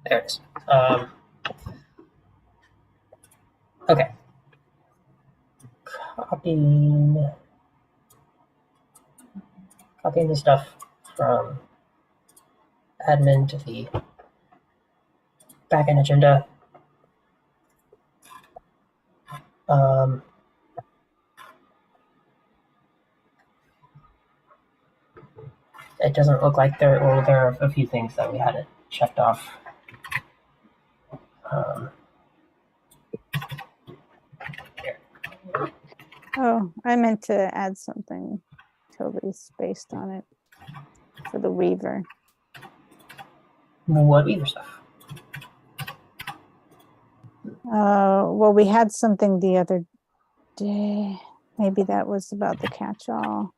There it is. Okay. Copying the stuff from admin to the backend agenda. It doesn't look like there are a few things that we hadn't checked off. Here. Oh, I meant to add something totally spaced on it for the Weaver. What Weaver stuff? Well, we had something the other day. Maybe that was about the catch-all.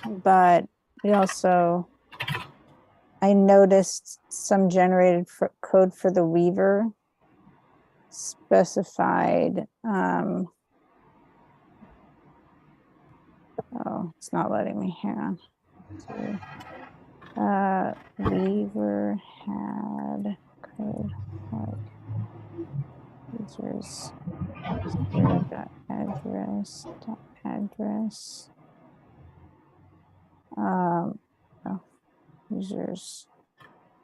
But we also, I noticed some generated code for the Weaver specified. Oh, it's not letting me. Hang on. Weaver had code like users address. Oh, users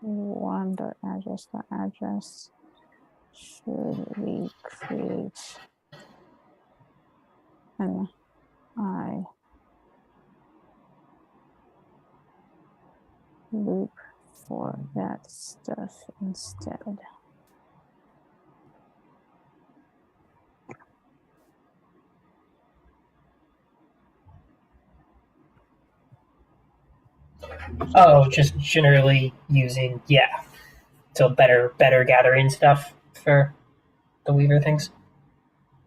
one.address. Should we create an I loop for that stuff instead? Oh, just generally using, yeah. So better gathering stuff for the Weaver things.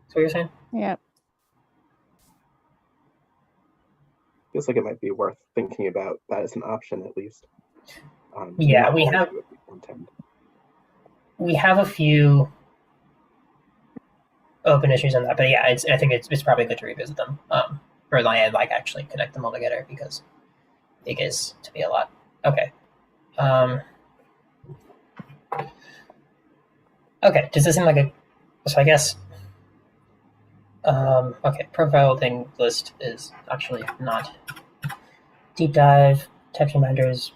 That's what you're saying? Yep. Feels like it might be worth thinking about that as an option at least. Yeah, we have a few open issues on that, but yeah, I think it's probably good to revisit them, or like actually connect them all together because it gets to be a lot. Okay. Okay. Does this seem like a? So I guess. Okay. Profile thing list is actually not deep dive. Text reminders.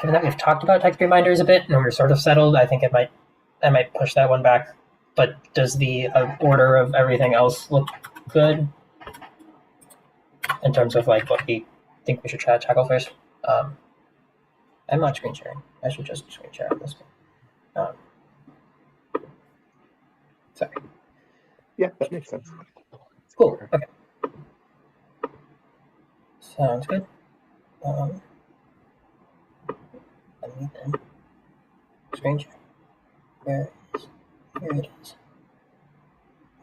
Given that we've talked about text reminders a bit and we're sort of settled, I think I might push that one back. But does the order of everything else look good in terms of like what we think we should try to tackle first? I'm not screen sharing. I should just screen share on this one. Sorry. Yeah, that makes sense. Cool. Okay. Sounds good. Let me then screen share. Where it is? Here it is.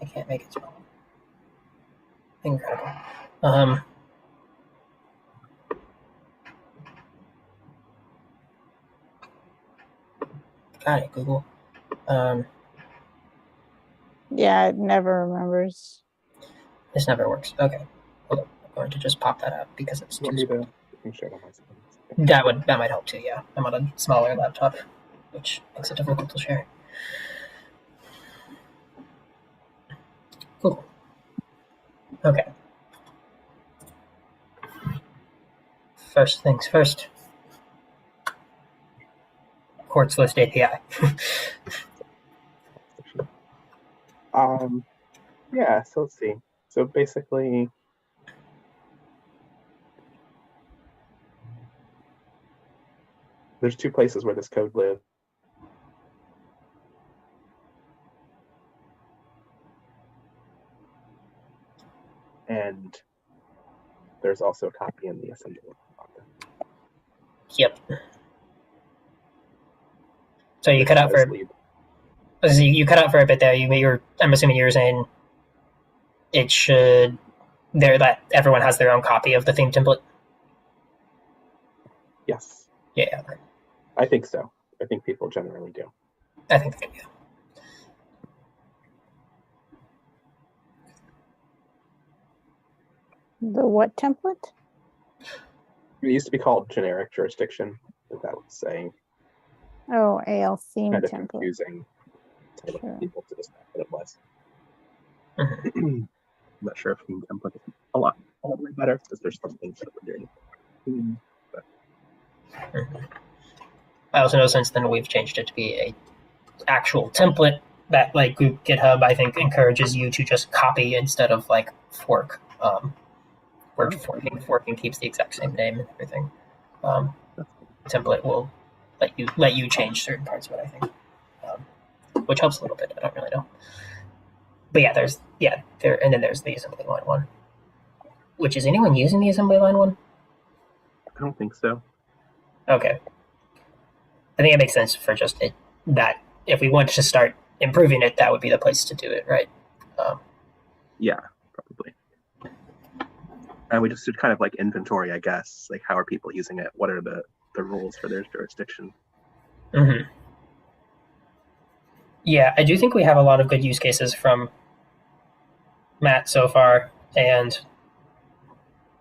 I can't make it small. Incredible. Got it, Google. Yeah, it never remembers. This never works. Okay. Hold on. I'm going to just pop that out because it's too small. That might help too, yeah. I'm on a smaller laptop, which makes it difficult to share. Cool. Okay. First things first. Quartz List API. Yeah, so let's see. So basically, there's two places where this code lives. And there's also a copy in the assembly. Yep. So you cut out for you cut out for a bit there. I'm assuming you were saying it should that everyone has their own copy of the theme template. Yes. Yeah. I think so. I think people generally do. I think they do. The what template? It used to be called generic jurisdiction. what that would say. Oh, AL theme Kind of template. confusing to Sure. people to just know what it was. Mhm. I'm not sure if theme template is a lot way better because there's some things that we're doing. I also know since then we've changed it to be a actual template that like GitHub I think encourages you to just copy instead of like fork. Where forking keeps the exact same name and everything. Template will let you change certain parts of it, I think, which helps a little bit. I don't really know, but yeah, there's and then there's the assembly line one. Which is anyone using the assembly line one? I don't think so. Okay, I think it makes sense for just it that if we wanted to start improving it, that would be the place to do it, right? Yeah, probably. And we just did kind of like inventory, I guess. Like, how are people using it? What are the rules for their jurisdiction? Mm-hmm. Yeah, I do think we have a lot of good use cases from Matt so far, and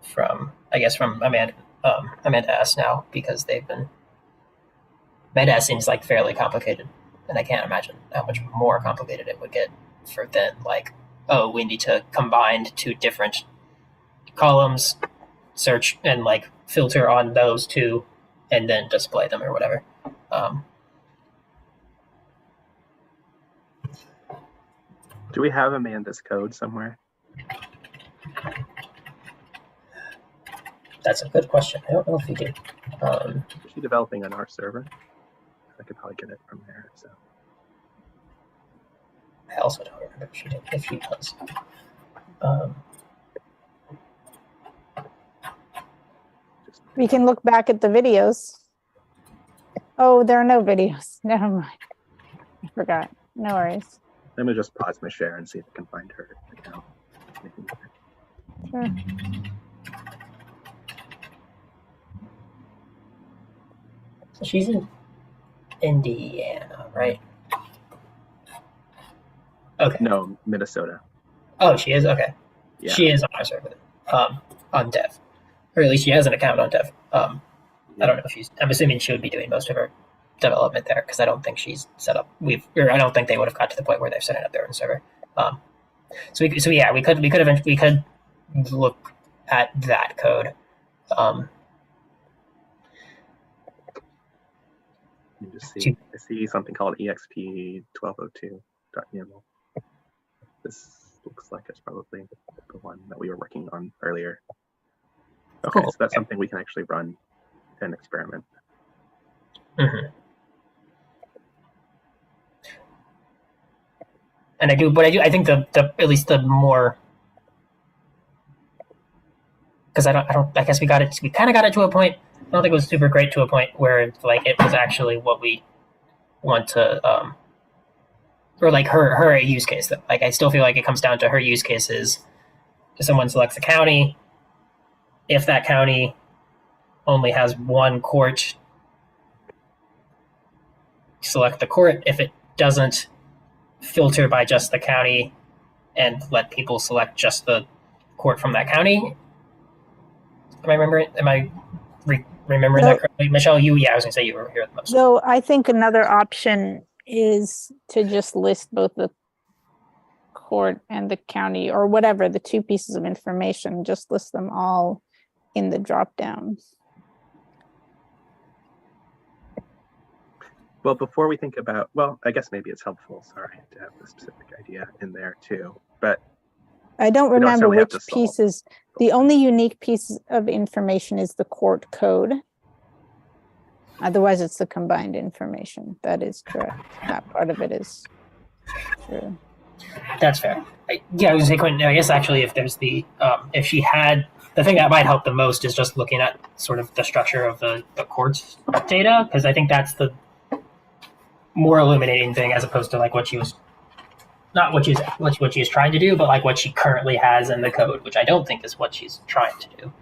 from Amanda S now, because they've been. Amanda S seems like fairly complicated, and I can't imagine how much more complicated it would get for then like, oh, we need to combine two different columns, search and like filter on those two, and then display them or whatever. Do we have Amanda's code somewhere? That's a good question. I don't know if we do. Is she developing on our server? I could probably get it from there. So I also don't remember if she does. We can look back at the videos. Oh, there are no videos. Never mind. I forgot. No worries. let me just pause my share and see if I can find her account. Sure. So she's in Indiana, right? Okay. No, Minnesota. Oh, she is? Okay. Yeah. She is on our server, on Dev. Or at least she has an account on Dev. I don't know if I'm assuming she would be doing most of her development there, because I don't think she's set up. I don't think they would have got to the point where they've set up their own server. So we could look at that code. You just see, I see something called exp1202.yaml. This looks like it's probably the one that we were working on earlier. Okay, Cool. so that's something we can actually run an experiment. Mm-hmm. And I think the at least the more, because I guess we kind of got it to a point. I don't think it was super great to a point where like it was actually what we want to, or like her use case. Like I still feel like it comes down to her use cases. If someone selects a county, if that county only has one court, select the court. If it doesn't, filter by just the county and let people select just the court from that county. Am I remembering that correctly? Michelle, I was gonna say you were here the most. So I think another option is to just list both the court and the county, or whatever, the two pieces of information, just list them all in the drop down. Well, before we think about, well, I guess maybe it's helpful, sorry, to have the specific idea in there too, but I don't we don't remember necessarily have which to solve pieces. The only unique piece of information is the court code. Otherwise, it's the combined information. That is correct. That part of it is true. That's fair. I was gonna say, Quentin, I guess actually if there's if she had, the thing that might help the most is just looking at sort of the structure of the court's data, because I think that's the more illuminating thing, as opposed to like what she was trying to do, but like what she currently has in the code, which I don't think is what she's trying to do.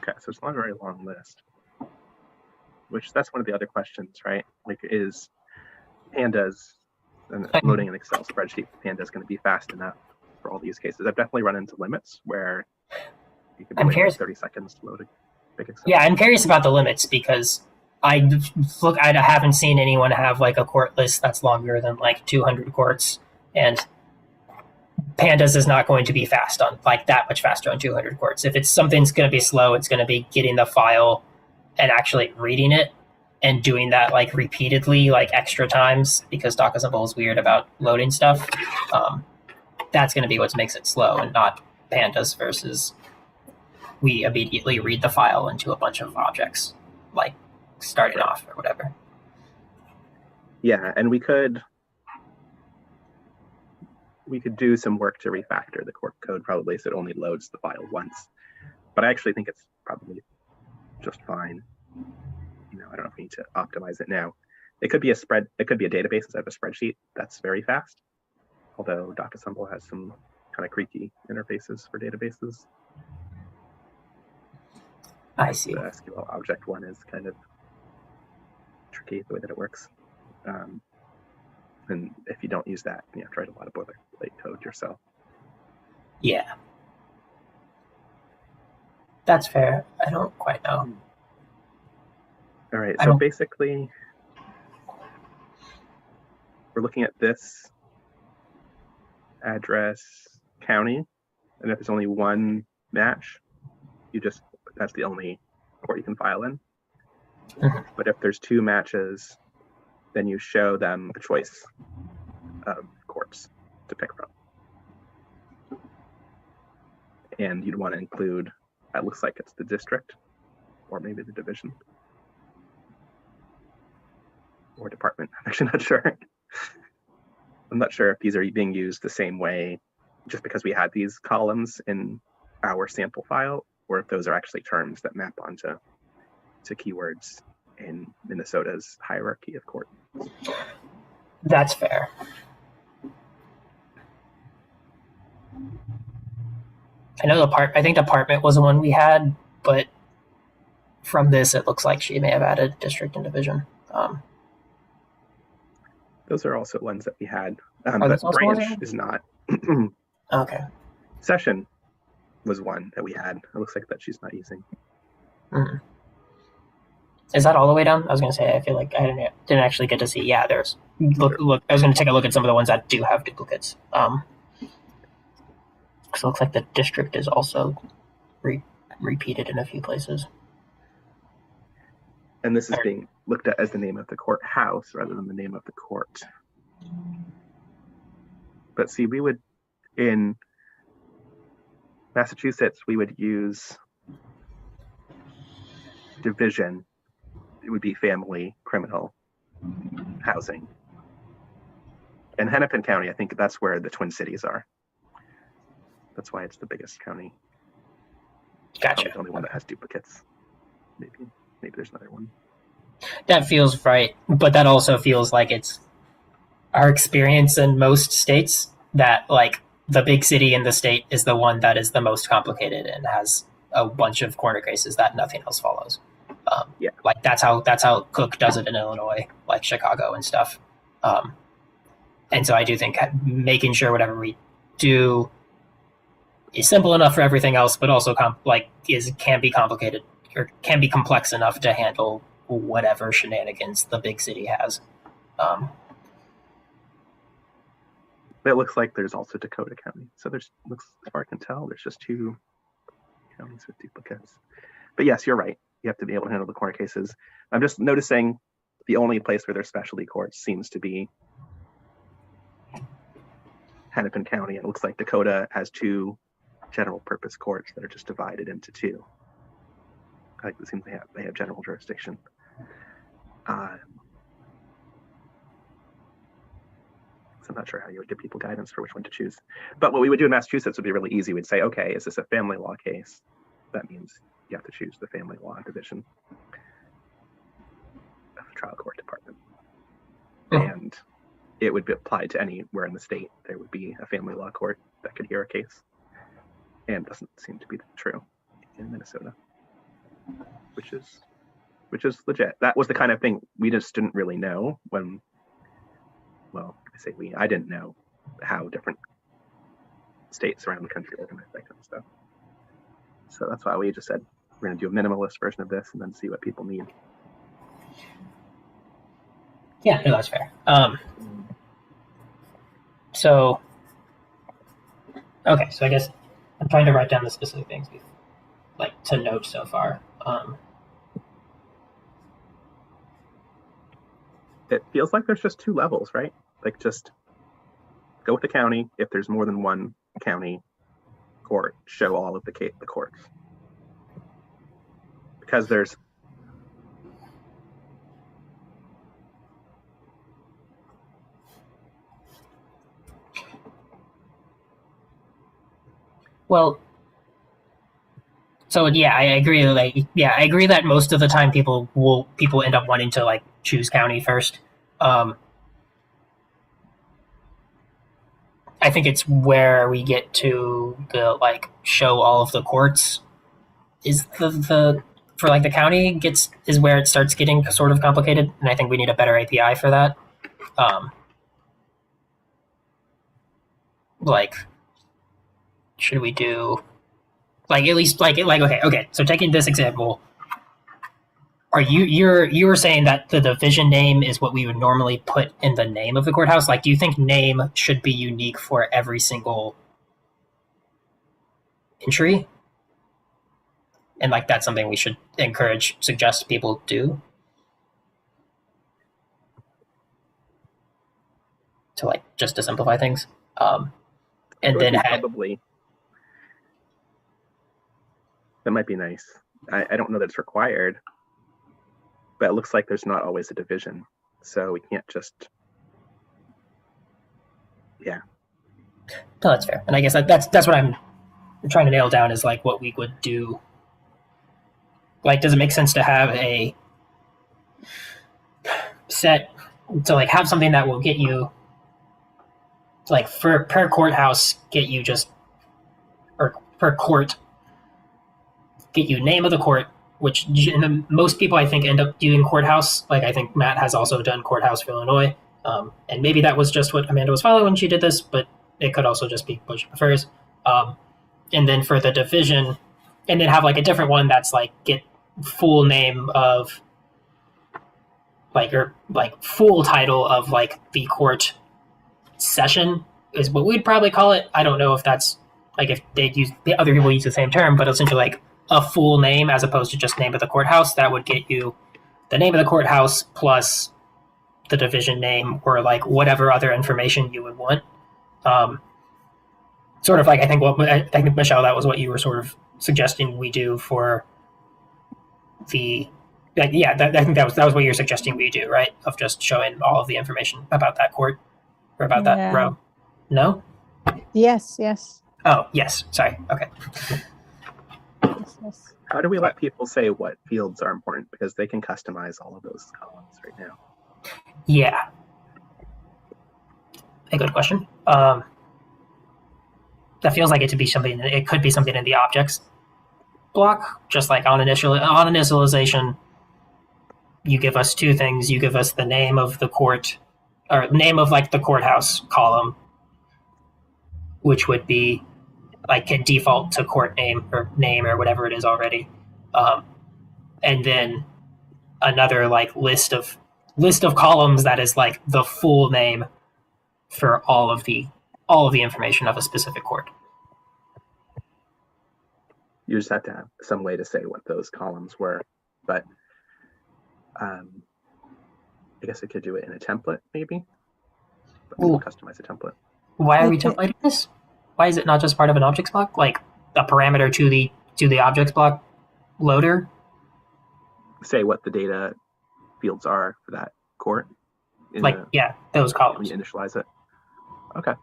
Okay, so it's not a very long list. Which that's one of the other questions, right? Like, is pandas and loading an Excel spreadsheet for pandas going to be fast enough for all these cases? I've definitely run into limits where you could be I'm waiting curious. like 30 seconds to load a big Excel. Yeah, I'm curious about the limits because I haven't seen anyone have like a court list that's longer than like 200 courts, and pandas is not going to be fast on like that much faster on 200 courts. If it's something's going to be slow, it's going to be getting the file and actually reading it and doing that like repeatedly, like extra times, because DocuSimple is weird about loading stuff. That's going to be what makes it slow, and not pandas versus we immediately read the file into a bunch of objects, like starting off or whatever. Yeah, and we could do some work to refactor the court code probably so it only loads the file once. But I actually think it's probably just fine. You know, I don't know if we need to optimize it now. It could be a database instead of a spreadsheet. That's very fast. Although DocuSimple has some kind of creaky interfaces for databases. I see. The SQL object one is kind of tricky the way that it works. And if you don't use that, you have to write a lot of boilerplate code yourself. Yeah. That's fair. I don't quite know. All right, so basically, we're looking at this address county, and if there's only one match, that's the only court you can file in. Mhm. But if there's two matches, then you show them a choice of courts to pick from. And you'd want to include, it looks like it's the district, or maybe the division. Or department. I'm actually not sure. I'm not sure if these are being used the same way just because we had these columns in our sample file, or if those are actually terms that map onto keywords in Minnesota's hierarchy of court. That's fair. I know I think department was the one we had, but from this, it looks like she may have added district and division. Those are also ones that we had, Are but those also branch ones? is not. Okay. Session was one that we had. It looks like that she's not using. Mm. Is that all the way down? I was going to say, I feel like I didn't actually get to see. Yeah, there's look. I was going to take a look at some of the ones that do have duplicates. Because it looks like the district is also repeated in a few places. And this is being looked at as the name of the courthouse rather than the name of the court. But see, we would, in Massachusetts, we would use division. It would be family criminal housing. In Hennepin County, I think that's where the Twin Cities are. That's why it's the biggest county. Gotcha. Probably the only one that has duplicates. Maybe there's another one. That feels right, but that also feels like it's our experience in most states that like the big city in the state is the one that is the most complicated and has a bunch of corner cases that nothing else follows. Yeah, like that's how Cook does it in Illinois, like Chicago and stuff. And so I do think making sure whatever we do is simple enough for everything else, but also can be complicated or can be complex enough to handle whatever shenanigans the big city has. It looks like there's also Dakota County. So as far as I can tell, there's just two counties with duplicates. But yes, you're right. You have to be able to handle the corner cases. I'm just noticing the only place where there's specialty courts seems to be Hennepin County. It looks like Dakota has two general purpose courts that are just divided into two. Like it seems they have general jurisdiction. So I'm not sure how you would give people guidance for which one to choose. But what we would do in Massachusetts would be really easy. We'd say, okay, is this a family law case? That means you have to choose the family law division of the trial court department. And it would be applied to anywhere in the state. There would be a family law court that could hear a case. And doesn't seem to be true in Minnesota. which is legit. That was the kind of thing we just didn't really know when. Well, I didn't know how different states around the country organize that kind of stuff. So that's why we just said we're going to do a minimalist version of this and then see what people need. Yeah, no, that's fair. So, okay, so I guess I'm trying to write down the specific things we've like to note so far. It feels like there's just two levels, right? Like just go with the county. If there's more than one county court, show all of the courts. Because there's well, so yeah, I agree. I agree that most of the time people end up wanting to like choose county first. I think it's where we get to the like show all of the courts is the for like the county is where it starts getting sort of complicated, and I think we need a better API for that. Like, should we do like at least like okay? So taking this example, are you were saying that the division name is what we would normally put in the name of the courthouse? Like, do you think name should be unique for every single entry? And like that's something we should suggest people do to like just to simplify things. And then probably that might be nice. I don't know that it's required, but it looks like there's not always a division, so we can't just. Yeah. No, that's fair, and I guess that's what I'm trying to nail down is like what we would do. Like, does it make sense to have a set to like have something that will get you like for per courthouse get you just or per court get you name of the court, which most people I think end up doing courthouse. Like I think Matt has also done courthouse for Illinois, and maybe that was just what Amanda was following when she did this, but it could also just be what she prefers. And then for the division, and then have like a different one that's like get full name of like or like full title of like the court session is what we'd probably call it. I don't know if that's like if they'd use the other people use the same term, but essentially like a full name as opposed to just name of the courthouse. That would get you the name of the courthouse plus the division name or like whatever other information you would want. Sort of like I think Michelle, that was what you were sort of suggesting we do for the I think that was what you're suggesting we do, right? Of just showing all of the information about that court or about that row. No? Yes. Oh, yes. Sorry. Okay. Yes. How do we let people say what fields are important? Because they can customize all of those columns right now. Yeah. A good question. That feels like it could be something in the objects block, just like on initialization. You give us two things. You give us the name of the court, or name of like the courthouse column, which would be like can default to court name or whatever it is already, and then another like list of columns that is like the full name for all of the information of a specific court. You just have to have some way to say what those columns were, but I guess I could do it in a template, maybe. Customize a template. Why are we templating this? Why is it not just part of an objects block, like a parameter to the objects block loader? Say what the data fields are for that court. Those columns. When you initialize it. Okay.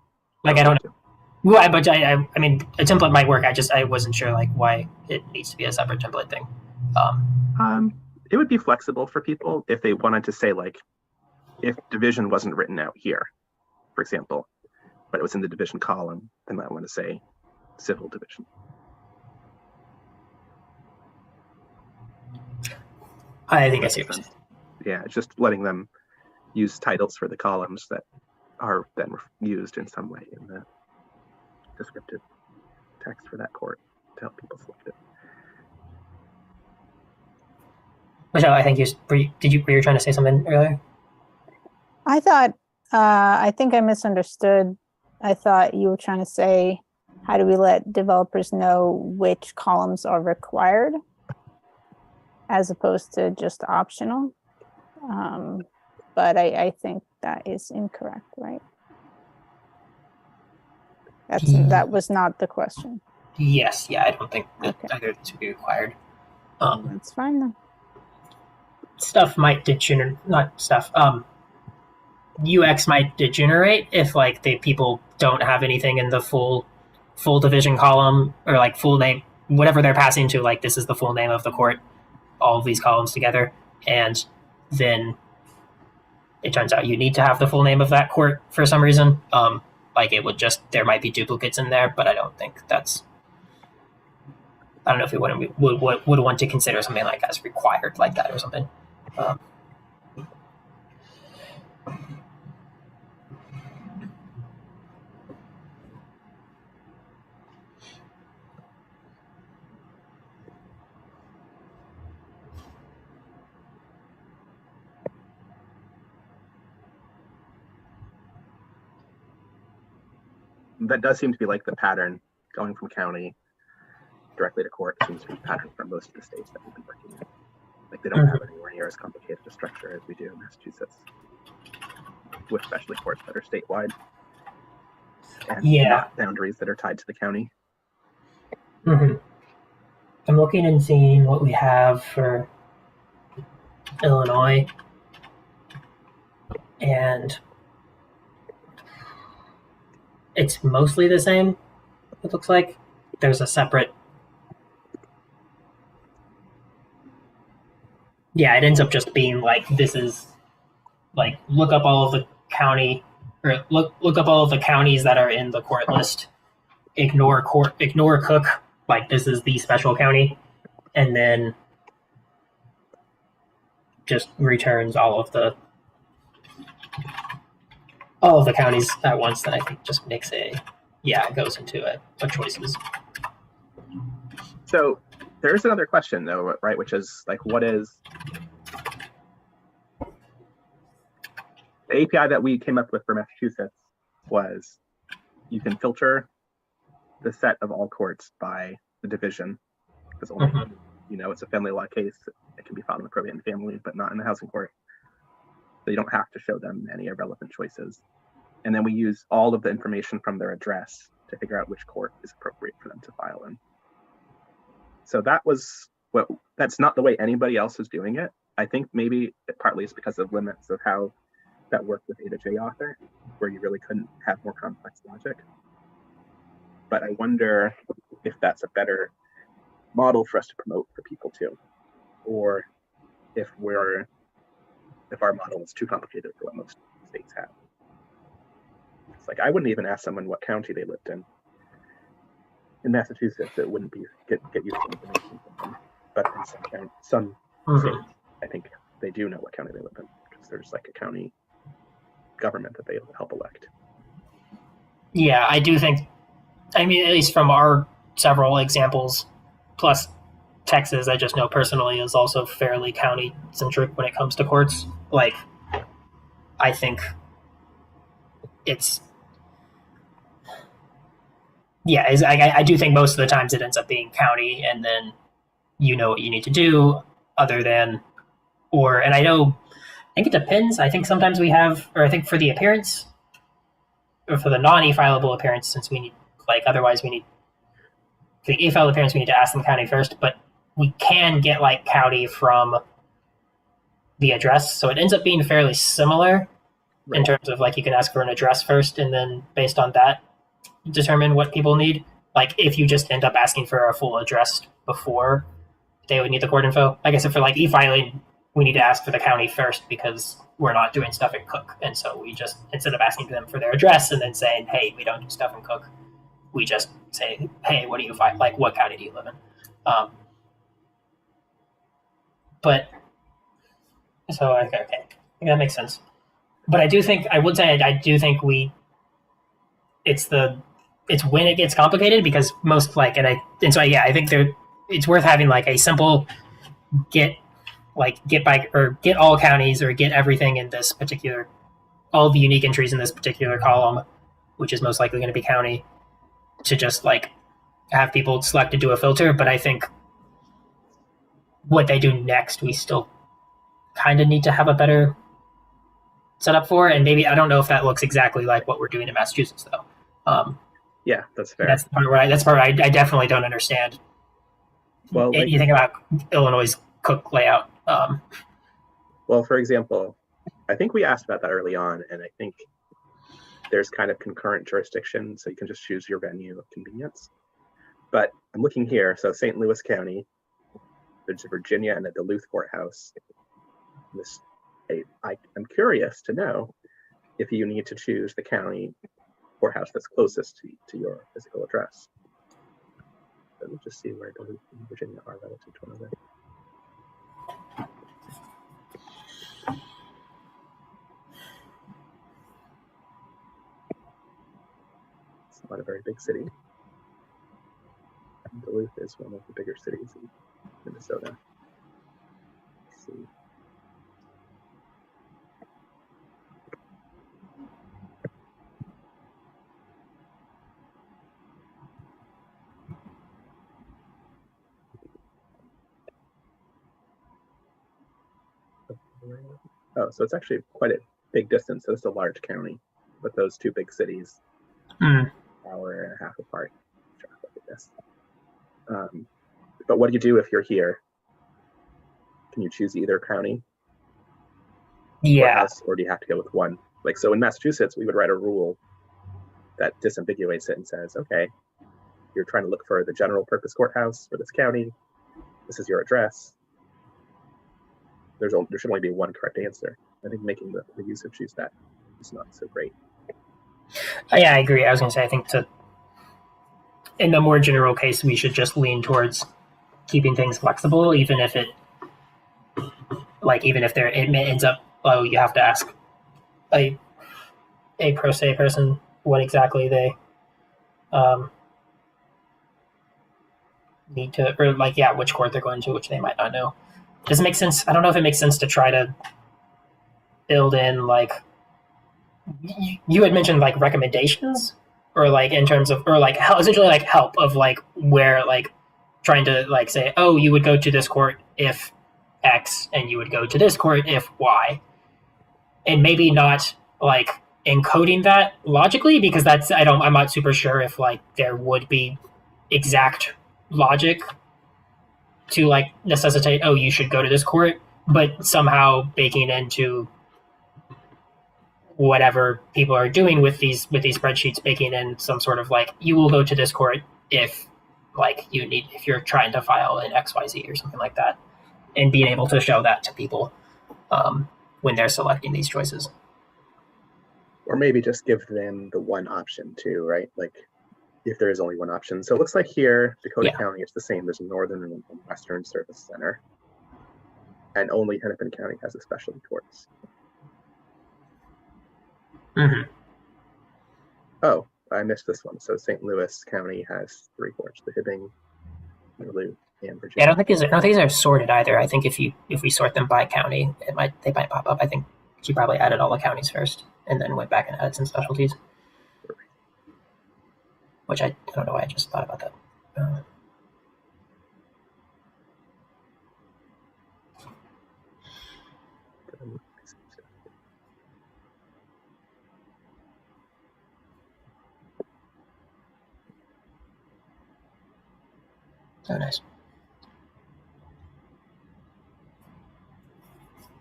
Like I don't know. Well, but I mean, a template might work. I wasn't sure like why it needs to be a separate template thing. It would be flexible for people if they wanted to say like, if division wasn't written out here, for example, but it was in the division column, they might want to say civil division. I think I see what you're saying. Yeah, it's just letting them use titles for the columns that are then used in some way in the descriptive text for that court to help people select it. Michelle, I think were you trying to say something earlier? I thought, I think I misunderstood. I thought you were trying to say, how do we let developers know which columns are required as opposed to just optional? But I think that is incorrect, right? That was not the question. Yes, yeah, I don't think that Okay. either to be required. That's fine then. Stuff might degenerate, not stuff. UX might degenerate if like the people don't have anything in the full division column or like full name, whatever they're passing to. Like this is the full name of the court, all of these columns together, and then it turns out you need to have the full name of that court for some reason. Like it would just, there might be duplicates in there, but I don't think that's. I don't know if we would want to consider something like as required like that or something. That does seem to be like the pattern going from county directly to court. Seems to be the pattern for most of the states that we've been working in. Like they don't have anywhere near as complicated a structure as we do in Massachusetts, with especially courts that are statewide and not boundaries that are tied to the county. Mm-hmm. I'm looking and seeing what we have for Illinois, and it's mostly the same. It looks like there's a separate. Yeah, it ends up just being like this is like look up all of the county or look up all of the counties that are in the court list. Ignore Cook. Like this is the special county, and then just returns all of the counties at once. That I think just makes it goes into a choices. So there's another question though, right? Which is like, what is the API that we came up with for Massachusetts was you can filter the set of all courts by the division. Because only, it's a family law case. It can be filed in the probate and family, but not in the housing court. So you don't have to show them any irrelevant choices. And then we use all of the information from their address to figure out which court is appropriate for them to file in. So that's not the way anybody else is doing it. I think maybe partly it's because of limits of how that worked with A to J author, where you really couldn't have more complex logic. But I wonder if that's a better model for us to promote for people too, or if our model is too complicated for what most states have. It's like I wouldn't even ask someone what county they lived in. In Massachusetts, it wouldn't be get useful information from them. But in some states, I think they do know what county they live in because there's like a county government that they help elect. Yeah, I do think. I mean, at least from our several examples, plus Texas, I just know personally is also fairly county centric when it comes to courts. Like, I think it's. Yeah, I do think most of the times it ends up being county, and then you know what you need to do, other than, and I think it depends. I think sometimes we have, or I think for the appearance, or for the non-e-fileable appearance, since we need, otherwise we need, for the e-file appearance, we need to ask them county first, but we can get county from the address, so it ends up being fairly similar in terms of you can ask for an address first, and then based on that, determine what people need. If you just end up asking for a full address before they would need the court info. Like I said, for e-filing, we need to ask for the county first because we're not doing stuff in Cook. And so we just, instead of asking them for their address and then saying, hey, we don't do stuff in Cook, we just say, hey, what do you find? What county do you live in? But So okay, I think that makes sense. But I would say I do think it's when it gets complicated because most I think it's worth having like a simple get get by or get all counties or get everything in this particular all the unique entries in this particular column, which is most likely going to be county, to just like have people select to do a filter. But I think what they do next, we still kind of need to have a better setup for, and maybe I don't know if that looks exactly like what we're doing in Massachusetts though. Yeah, that's fair. That's the part where I definitely don't understand anything about Illinois' Cook layout. Well, for example, I think we asked about that early on, and I think there's kind of concurrent jurisdiction, so you can just choose your venue of convenience. But I'm looking here, so St. Louis County, there's Virginia and the Duluth courthouse. I'm curious to know if you need to choose the county courthouse that's closest to your physical address. Let me just see where Duluth and Virginia are relative to one another. It's not a very big city. Duluth is one of the bigger cities in Minnesota. Let's see. Oh, so it's actually quite a big distance. So it's a large county, but those two big cities, hour and a half apart. Look at this. But what do you do if you're here? Can you choose either county? Yeah. Or do you have to go with one? Like, so in Massachusetts, we would write a rule that disambiguates it and says, okay, you're trying to look for the general purpose courthouse for this county. This is your address. There should only be one correct answer. I think making the user choose that is not so great. Yeah, I agree. I was going to say, I think in the more general case, we should just lean towards keeping things flexible, even if it ends up, you have to ask a pro se person what exactly they need to, or which court they're going to, which they might not know. Does it make sense? I don't know if it makes sense to try to build in you had mentioned recommendations or in terms of essentially help of where trying to say, oh, you would go to this court if X and you would go to this court if Y, and maybe not encoding that logically, because I'm not super sure if there would be exact logic to necessitate, oh, you should go to this court, but somehow baking into whatever people are doing with these spreadsheets, baking in some sort of you will go to this court if if you're trying to file an XYZ or something like that, and being able to show that to people when they're selecting these choices. Or maybe just give them the one option too, right? If there is only one option. So it looks like here, Dakota County, it's the same. There's a Northern and Western Service Center. And only Hennepin County has a specialty courts. Mm-hmm. Oh, I missed this one. So St. Louis County has 3 courts: the Hibbing, Duluth, and Virginia. Yeah, I don't think these are sorted either. I think if we sort them by county, they might pop up. I think she probably added all the counties first and then went back and added some specialties. Which I don't know why I just thought about that. Oh, nice.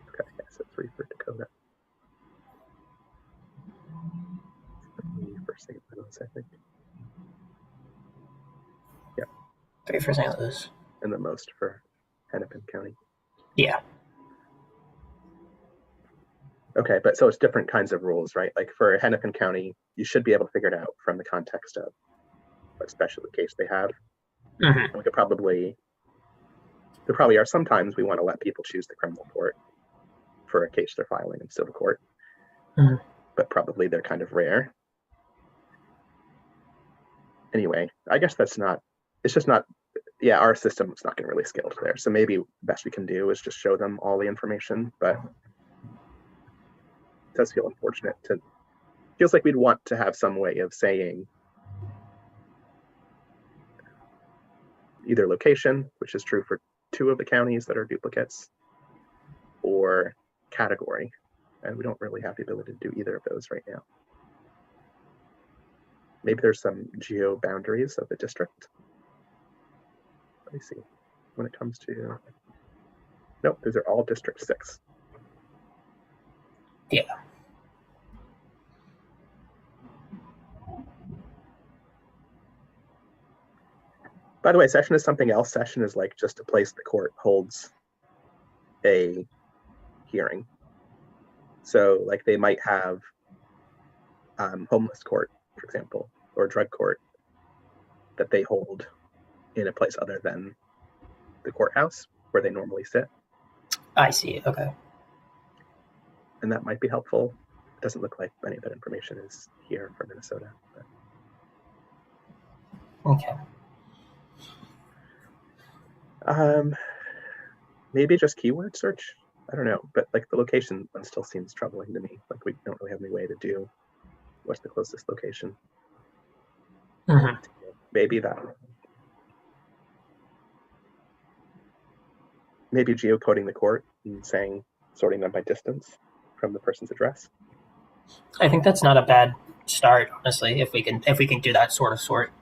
Okay, so 3 for Dakota. 3 for St. Louis, I think. Yeah. 3 for St. Louis. And the most for Hennepin County. Yeah. Okay, but so it's different kinds of rules, right? For Hennepin County, you should be able to figure it out from the context of what special case they have. Mm-hmm. And there probably are sometimes we want to let people choose the criminal court, for a case they're filing in civil court. Mhm. But probably they're kind of rare. Anyway, I guess it's just not, yeah, our system is not going to really scale to there. So maybe the best we can do is just show them all the information, but it does feel unfortunate feels like we'd want to have some way of saying either location, which is true for 2 of the counties that are duplicates, or category. And we don't really have the ability to do either of those right now. Maybe there's some geo boundaries of the district. Let me see. When it comes to, nope, those are all District 6. Yeah. By the way, session is something else. Session is like just a place the court holds a hearing. So like they might have homeless court, for example, or drug court that they hold in a place other than the courthouse where they normally sit. I see. Okay. And that might be helpful. It doesn't look like any of that information is here for Minnesota. But. Okay. Maybe just keyword search. I don't know, but like the location one still seems troubling to me. Like we don't really have any way to do what's the closest location. Mm-hmm. Maybe that. Maybe geocoding the court and saying sorting them by distance from the person's address. I think that's not a bad start, honestly. If we can do that sort of sort.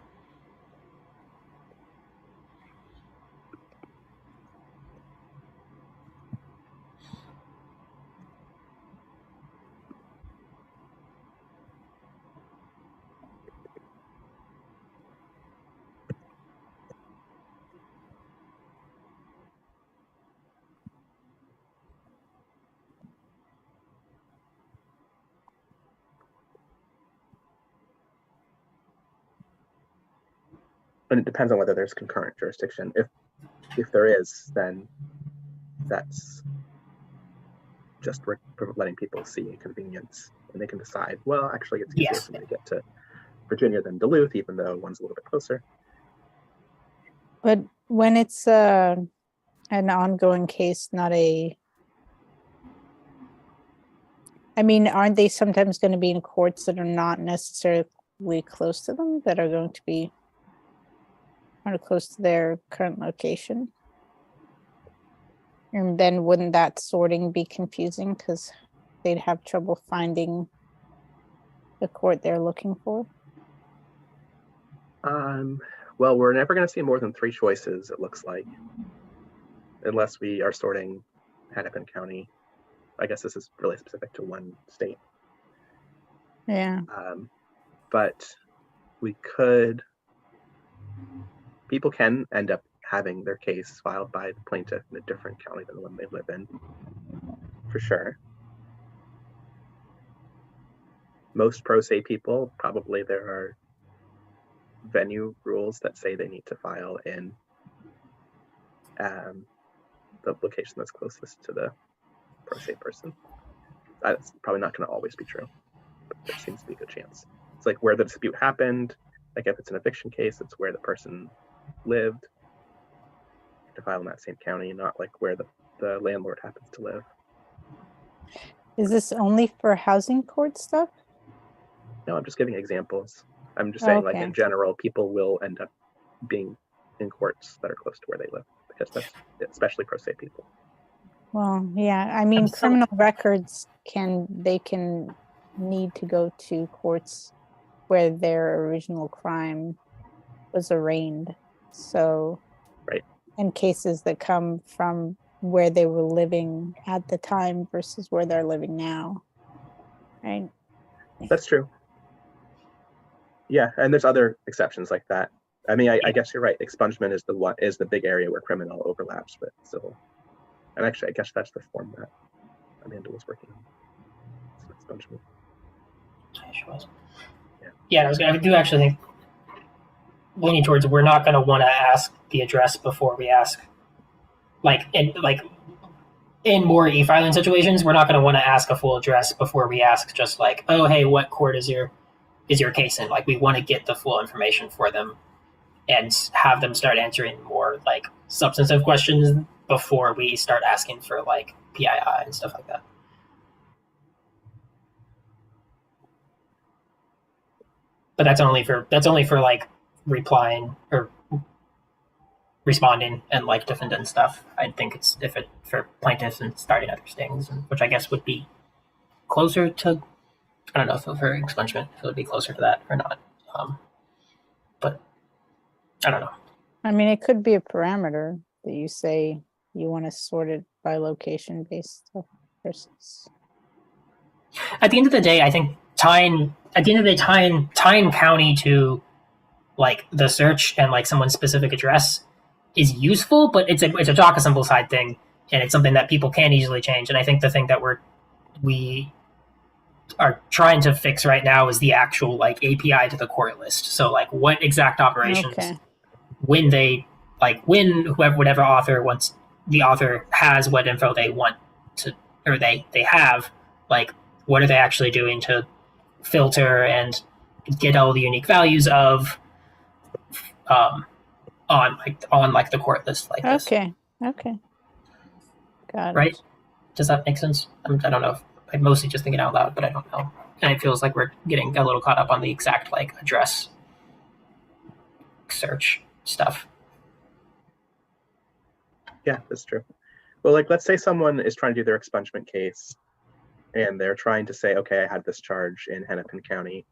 And it depends on whether there's concurrent jurisdiction. If there is, then that's just letting people see a convenience, and they can decide, well, actually it's easier for me to get to Virginia than Duluth, even though one's a little bit closer. But when it's an ongoing case, not a, I mean, aren't they sometimes going to be in courts that are not necessarily close to them, that are going to be kind of close to their current location? And then wouldn't that sorting be confusing because they'd have trouble finding the court they're looking for? Well, we're never going to see more than 3 choices, it looks like, unless we are sorting Hennepin County. I guess this is really specific to one state. Yeah. But we could, people can end up having their case filed by the plaintiff in a different county than the one they live in, for sure. Most pro se people, probably there are venue rules that say they need to file in the location that's closest to the pro se person. That's probably not going to always be true, but there seems to be a good chance. It's like where the dispute happened. Like if it's an eviction case, it's where the person lived. To file in that same county, not like where the landlord happens to live. Is this only for housing court stuff? No, I'm just giving examples. I'm just saying, like in general, people will end up being in courts that are close to where they live, because that's especially pro se people. Well, yeah, I mean, criminal records can need to go to courts where their original crime was arraigned. So, right. And cases that come from where they were living at the time versus where they're living now, right? That's true. Yeah, and there's other exceptions like that. I mean, I guess you're right. Expungement is the big area where criminal overlaps with civil. And actually, I guess that's the form that Amanda was working on. Expungement. She was. Yeah, I do actually think, leaning towards, we're not going to want to ask the address before we ask. If in more e-filing situations, we're not going to want to ask a full address before we ask just like, oh, hey, what court is your case in? Like, we want to get the full information for them and have them start answering more like substantive questions before we start asking for like PII and stuff like that. But that's only for like replying or responding and like defendant stuff. I think it's if it for plaintiffs and starting other things, which I guess would be closer to, I don't know if for expungement if it would be closer to that or not. But I don't know. I mean, it could be a parameter that you say you want to sort it by location based versus. At the end of the day, I think tying county to like the search and like someone's specific address is useful, but it's a DocuSign side thing, and it's something that people can easily change. And I think the thing that we are trying to fix right now is the actual like API to the court list. So like what exact operations when whatever author wants, the author has what info they want to, or they have, like what are they actually doing to filter and get all the unique values of on the court list like this. Okay. Got it. Right? Does that make sense? I don't know if I'm mostly just thinking out loud, but I don't know. And it feels like we're getting a little caught up on the exact like address search stuff. Yeah, that's true. Well, like let's say someone is trying to do their expungement case and they're trying to say, okay, I had this charge in Hennepin County.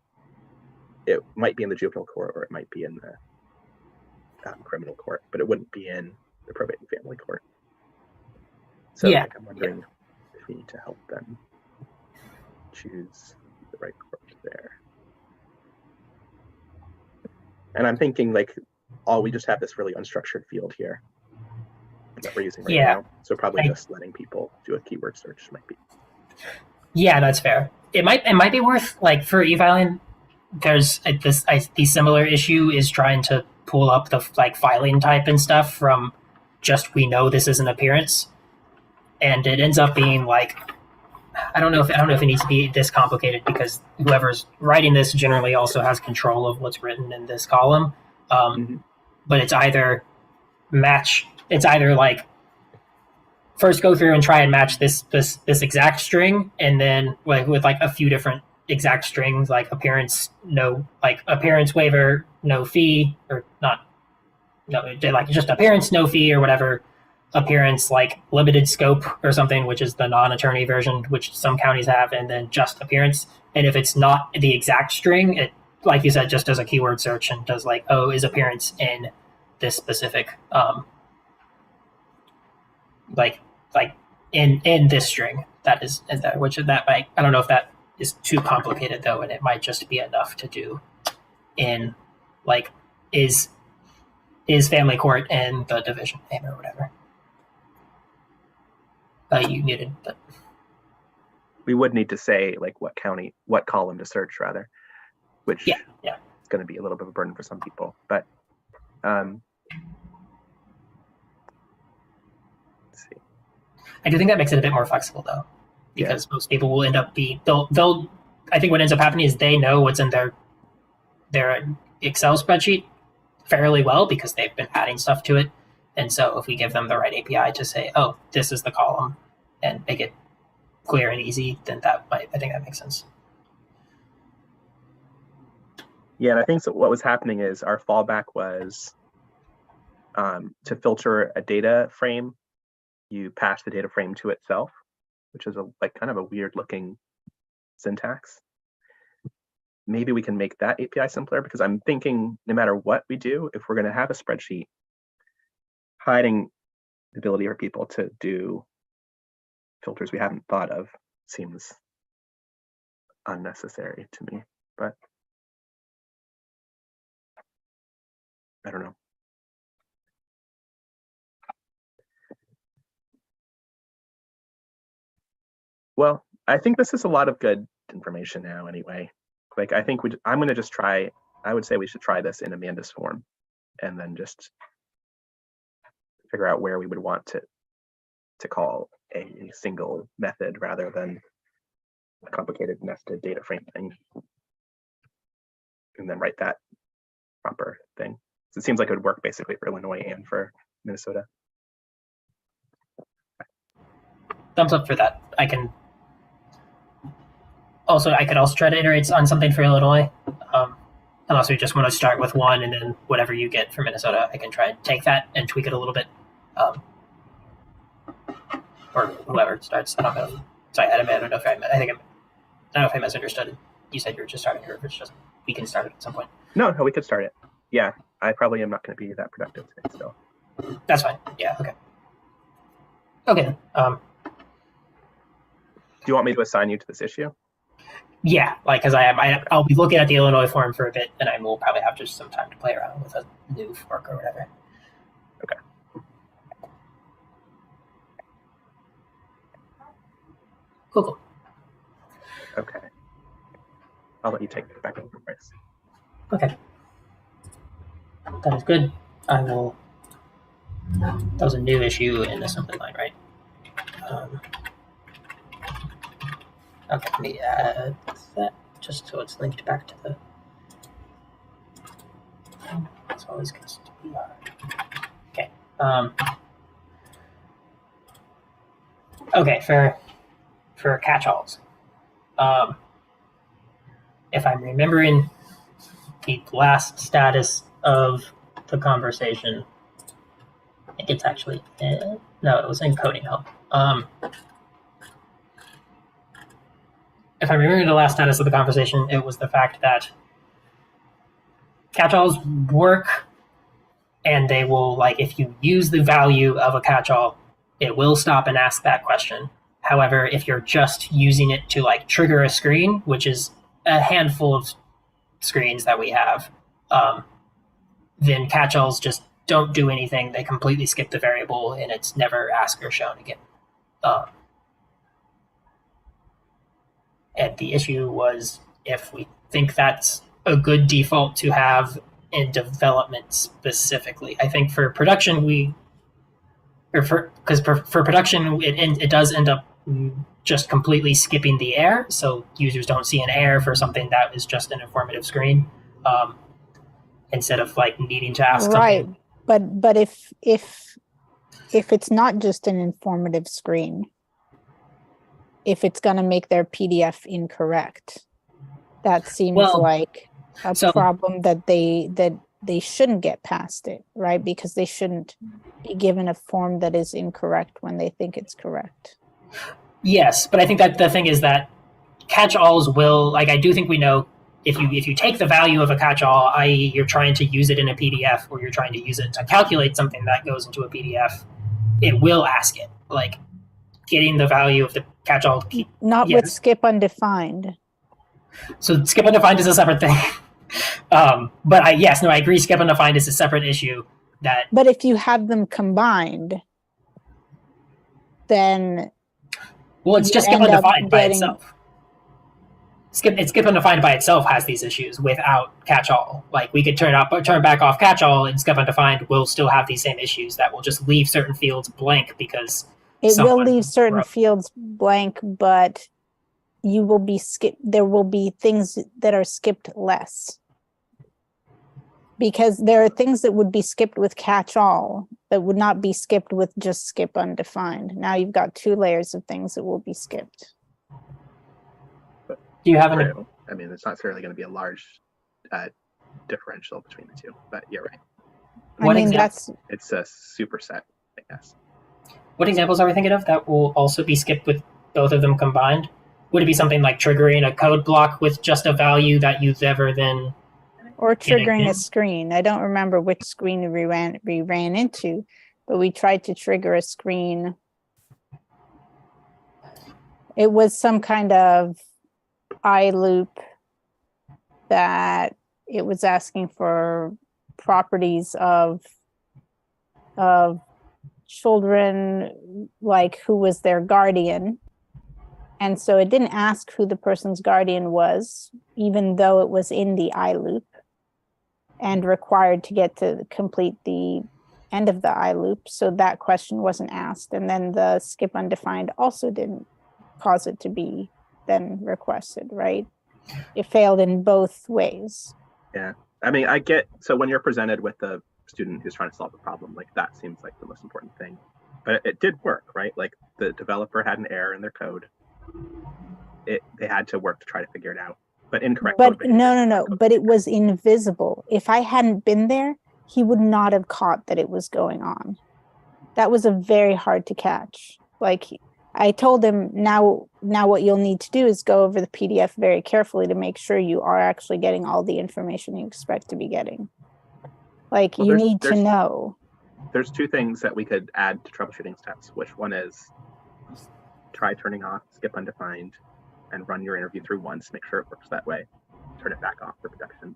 It might be in the juvenile court or it might be in the criminal court, but it wouldn't be in the probate and family court. So yeah. like, I'm wondering if we need to help them choose the right court there. And I'm thinking like, we just have this really unstructured field here that we're using right now. So probably just letting people do a keyword search might be. Yeah, that's fair. It might be worth like for e-filing. There's the similar issue is trying to pull up the like filing type and stuff from just we know this is an appearance, and it ends up being like I don't know if it needs to be this complicated because whoever's writing this generally also has control of what's written in this column. But it's either like first go through and try and match this exact string, and then like with like a few different exact strings, like appearance waiver, no fee, or not, no, like just appearance, no fee, or whatever, appearance like limited scope or something, which is the non-attorney version, which some counties have, and then just appearance. And if it's not the exact string, it, like you said, just does a keyword search and does like, oh, is appearance in this specific like in this string that is that, which that might, I don't know if that is too complicated though, and it might just be enough to do in like is family court in the division name or whatever. You muted, but we would need to say like what column to search rather, which yeah is going to be a little bit of a burden for some people, but let's see. I do think that makes it a bit more flexible though, because most people will end up they'll I think what ends up happening is they know what's in their Excel spreadsheet fairly well because they've been adding stuff to it. And so if we give them the right API to say, oh, this is the column and make it clear and easy, then I think that makes sense. Yeah, and I think so what was happening is our fallback was to filter a data frame, you pass the data frame to itself, which is kind of a weird looking syntax. Maybe we can make that API simpler, because I'm thinking no matter what we do, if we're going to have a spreadsheet, hiding the ability for people to do filters we haven't thought of seems unnecessary to me, but I don't know. Well, I think this is a lot of good information now anyway. Like, I think I'm going to just try, I would say we should try this in Amanda's form and then just figure out where we would want to to call a single method rather than a complicated nested data frame thing, and then write that proper thing. So it seems like it would work basically for Illinois and for Minnesota. Thumbs up for that. I could also try to iterate on something for Illinois. Unless we just want to start with one, and then whatever you get for Minnesota, I can try and take that and tweak it a little bit. Or whoever starts. I don't know. Sorry, I don't know if I don't know if I misunderstood. You said you were just starting, or if it's just we can start it at some point. No, we could start it. Yeah, I probably am not going to be that productive today still. That's fine. Yeah. Okay. Okay. Do you want me to assign you to this issue? Yeah, like because I'll be looking at the Illinois form for a bit, and I will probably have just some time to play around with a new fork or whatever. Okay. Cool. Okay. I'll let you take it back over, Bryce. Okay. That is good. I will. That was a new issue in the assembly line, right? Okay, let me add that just so it's linked back to the. It's always good to be okay. Okay, for catch-alls. If I'm remembering the last status of the conversation, I think it's actually no, it was in Coding Hub. If I remember the last status of the conversation, it was the fact that catch-alls work, and they will, like, if you use the value of a catch-all, it will stop and ask that question. However, if you're just using it to, like, trigger a screen, which is a handful of screens that we have, then catch-alls just don't do anything. They completely skip the variable, and it's never asked or shown again. And the issue was if we think that's a good default to have in development specifically. I think for production, for production, it does end up just completely skipping the error, so users don't see an error for something that is just an informative screen, instead of like needing to ask right something. but if it's not just an informative screen, if it's going to make their PDF incorrect, that seems like a problem that they shouldn't get past it, right? Because they shouldn't be given a form that is incorrect when they think it's correct. Yes, but I think that the thing is that catch-alls will, like, I do think we know if you take the value of a catch-all, i.e. you're trying to use it in a PDF or you're trying to use it to calculate something that goes into a PDF, it will ask it. Like, getting the value of the catch-all. Not with skip undefined. So skip undefined is a separate thing. But I agree. Skip undefined is a separate issue. But if you have them combined, then it's just skip undefined by itself. Skip undefined by itself has these issues without catch-all. Like, we could turn back off catch-all, and skip undefined will still have these same issues that will just leave certain fields blank because it will leave certain fields blank, but you will be there will be things that are skipped less, because there are things that would be skipped with catch-all that would not be skipped with just skip undefined. Now you've got two layers of things that will be skipped. But do you have I mean, it's not necessarily going to be a large differential between the two, but you're right. It's a superset, I guess. What examples are we thinking of that will also be skipped with both of them combined? Would it be something like triggering a code block with just a value that you ever then... Or triggering a screen. I don't remember which screen we ran into, but we tried to trigger a screen. It was some kind of I loop that it was asking for properties of children, like who was their guardian. And so it didn't ask who the person's guardian was, even though it was in the I loop and required to get to complete the end of the I loop, so that question wasn't asked. And then the skip undefined also didn't cause it to be then requested, right? It failed in both ways. I mean, I get, so when you're presented with a student who's trying to solve a problem, like that seems like the most important thing. But it did work, right? Like the developer had an error in their code. They had to work to try to figure it out. But incorrect. But no. But it was invisible. If I hadn't been there, he would not have caught that it was going on. That was a very hard to catch. Like I told him, now what you'll need to do is go over the PDF very carefully to make sure you are actually getting all the information you expect to be getting. Like you need to know. There's two things that we could add to troubleshooting steps, which one is try turning off skip undefined and run your interview through once, make sure it works that way. Turn it back off for production.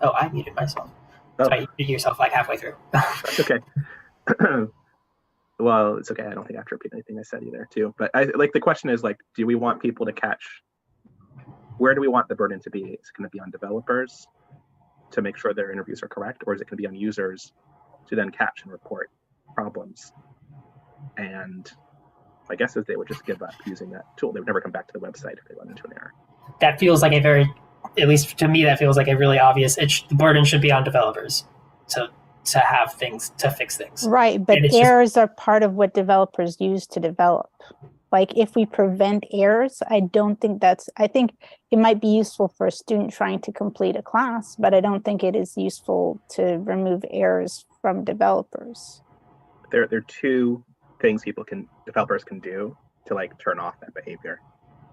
Oh, I muted myself. Oh. Sorry, you muted yourself like halfway through. That's okay. Well, it's okay. I don't think I have to repeat anything I said either, too. But I like the question is like, do we want people to catch? Where do we want the burden to be? Is it going to be on developers to make sure their interviews are correct, or is it going to be on users to then catch and report problems? And my guess is they would just give up using that tool. They would never come back to the website if they run into an error. That feels like a very, at least to me, that feels like a really obvious. The burden should be on developers to have things, to fix things. Right, but errors are part of what developers use to develop. Like if we prevent errors, I think it might be useful for a student trying to complete a class, but I don't think it is useful to remove errors from developers. There are two things developers can do to like turn off that behavior,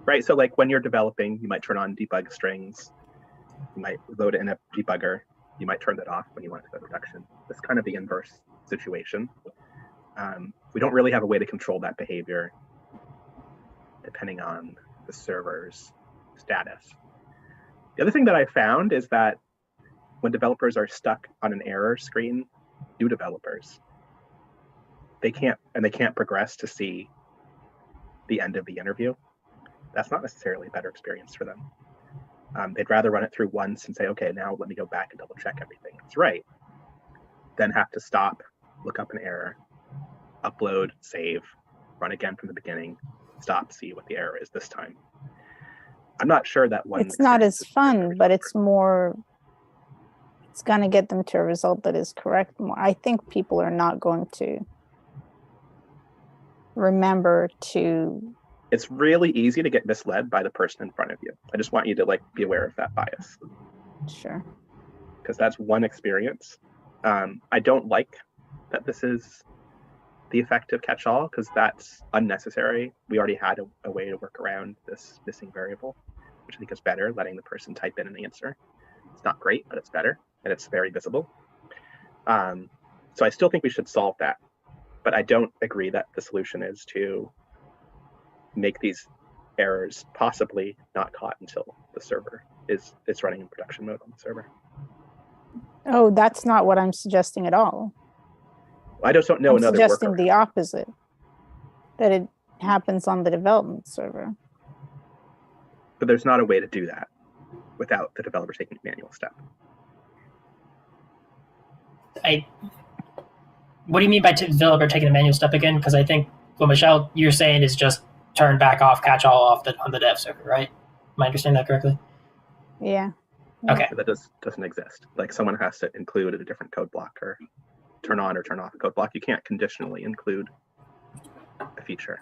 right? So like when you're developing, you might turn on debug strings, you might load it in a debugger, you might turn that off when you want to go to production. It's kind of the inverse situation. We don't really have a way to control that behavior depending on the server's status. The other thing that I found is that when developers are stuck on an error screen, new developers, they can't progress to see the end of the interview. That's not necessarily a better experience for them. They'd rather run it through once and say, okay, now let me go back and double check everything is right, then have to stop, look up an error, upload, save, run again from the beginning, stop, see what the error is this time. I'm not sure that one. It's not as fun, but it's more, it's going to get them to a result that is correct more. I think people are not going to remember to. It's really easy to get misled by the person in front of you. I just want you to like be aware of that bias. Sure. Because that's one experience. I don't like that this is the effective catch-all because that's unnecessary. We already had a way to work around this missing variable, which I think is better, letting the person type in an answer. It's not great, but it's better, and it's very visible. So I still think we should solve that, but I don't agree that the solution is to make these errors possibly not caught until the server is running in production mode on the server. Oh, that's not what I'm suggesting at all. I just don't know I'm suggesting the opposite, that it happens on the development server. But there's not a way to do that without the developer taking a manual step. What do you mean by developer taking a manual step again? Because I think what Michelle, you're saying is just turn back off catch all off on the dev server, right? Am I understanding that correctly? Yeah. Okay. That doesn't exist. Like someone has to include a different code block or turn on or turn off a code block. You can't conditionally include a feature.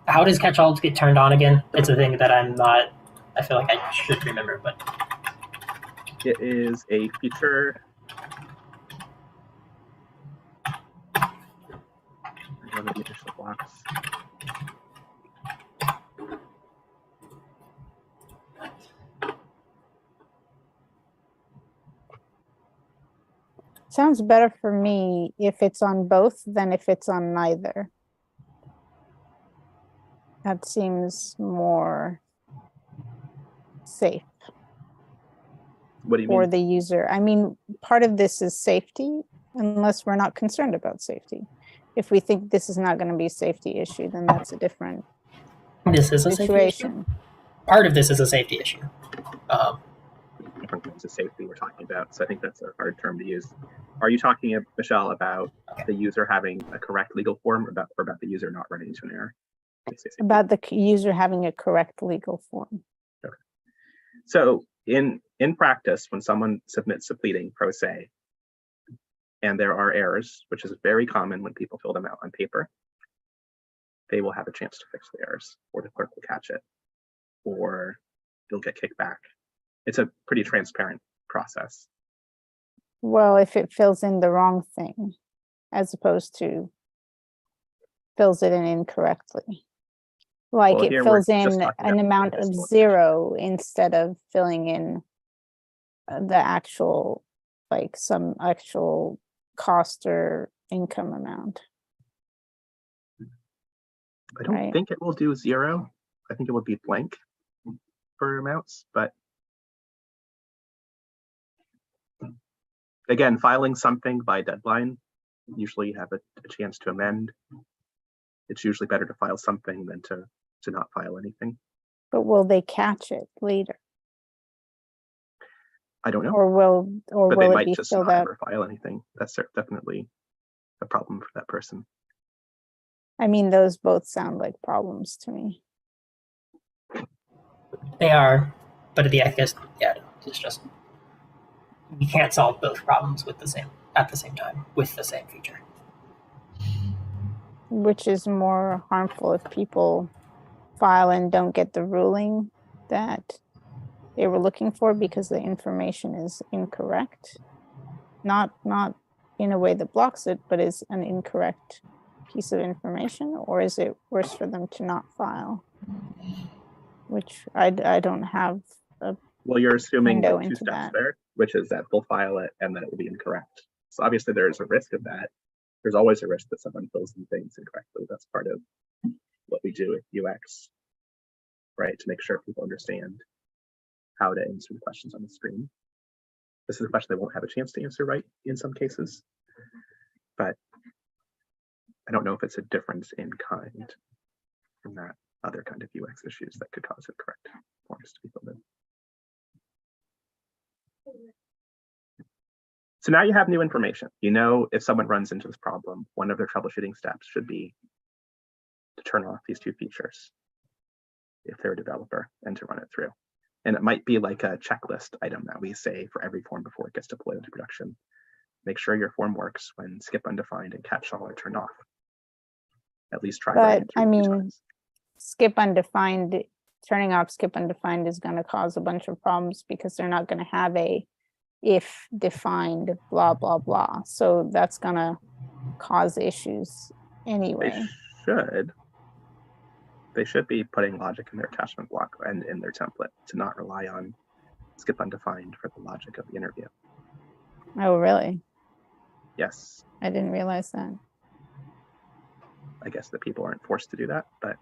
How does catch all get turned on again? It's a thing that I feel like I should remember, but. It is a feature. One of the additional blocks. Sounds better for me if it's on both than if it's on neither. That seems more safe. What do you for mean? The user. I mean, part of this is safety, unless we're not concerned about safety. If we think this is not going to be a safety issue, then that's a different This is a safety issue. situation. Part of this is a safety issue. Different kinds of safety we're talking about. So I think that's a hard term to use. Are you talking, Michelle, about the user having a correct legal form, or about the user not running into an error? About the user having a correct legal form. Okay. So in practice, when someone submits a pleading pro se, and there are errors, which is very common when people fill them out on paper, they will have a chance to fix the errors, or the clerk will catch it, or they'll get kicked back. It's a pretty transparent process. Well, if it fills in the wrong thing, as opposed to fills it in incorrectly. Like Well, it here we're fills just in talking an about amount of municipal 0 instead of filling in the actual, like some actual cost or income amount. I don't Right. think it will do 0. I think it will be blank for amounts, but again, filing something by deadline, usually you have a chance to amend. It's usually better to file something than to not file anything. But will they catch it later? I don't know, Or will but they it might be just filled not out? ever file anything. That's definitely a problem for that person. I mean, those both sound like problems to me. They are, but I guess, yeah, it's just you can't solve both problems at the same time with the same feature. Which is more harmful if people file and don't get the ruling that they were looking for because the information is incorrect. Not in a way that blocks it, but is an incorrect piece of information, or is it worse for them to not file? Which I don't have a Well, you're assuming window like two into steps that. there, which is that they'll file it and that it will be incorrect. So obviously there is a risk of that. There's always a risk that someone fills in things incorrectly. That's part of what we do with UX, right? To make sure people understand how to answer the questions on the screen. This is a question they won't have a chance to answer right in some cases, but I don't know if it's a difference in kind from that other kind of UX issues that could cause incorrect forms to be filled in. So now you have new information. You know, if someone runs into this problem, one of their troubleshooting steps should be to turn off these two features if they're a developer and to run it through. And it might be like a checklist item that we say for every form before it gets deployed into production. Make sure your form works when skip undefined and catch-all are turned off. At least try running But it through I a few mean, times. skip undefined, turning off skip undefined is going to cause a bunch of problems because they're not going to have a if defined blah blah blah. So that's going to cause issues anyway. They should be putting logic in their attachment block and in their template to not rely on skip undefined for the logic of the interview. Oh, really? Yes, I didn't realize that. I guess that people aren't forced to do that, but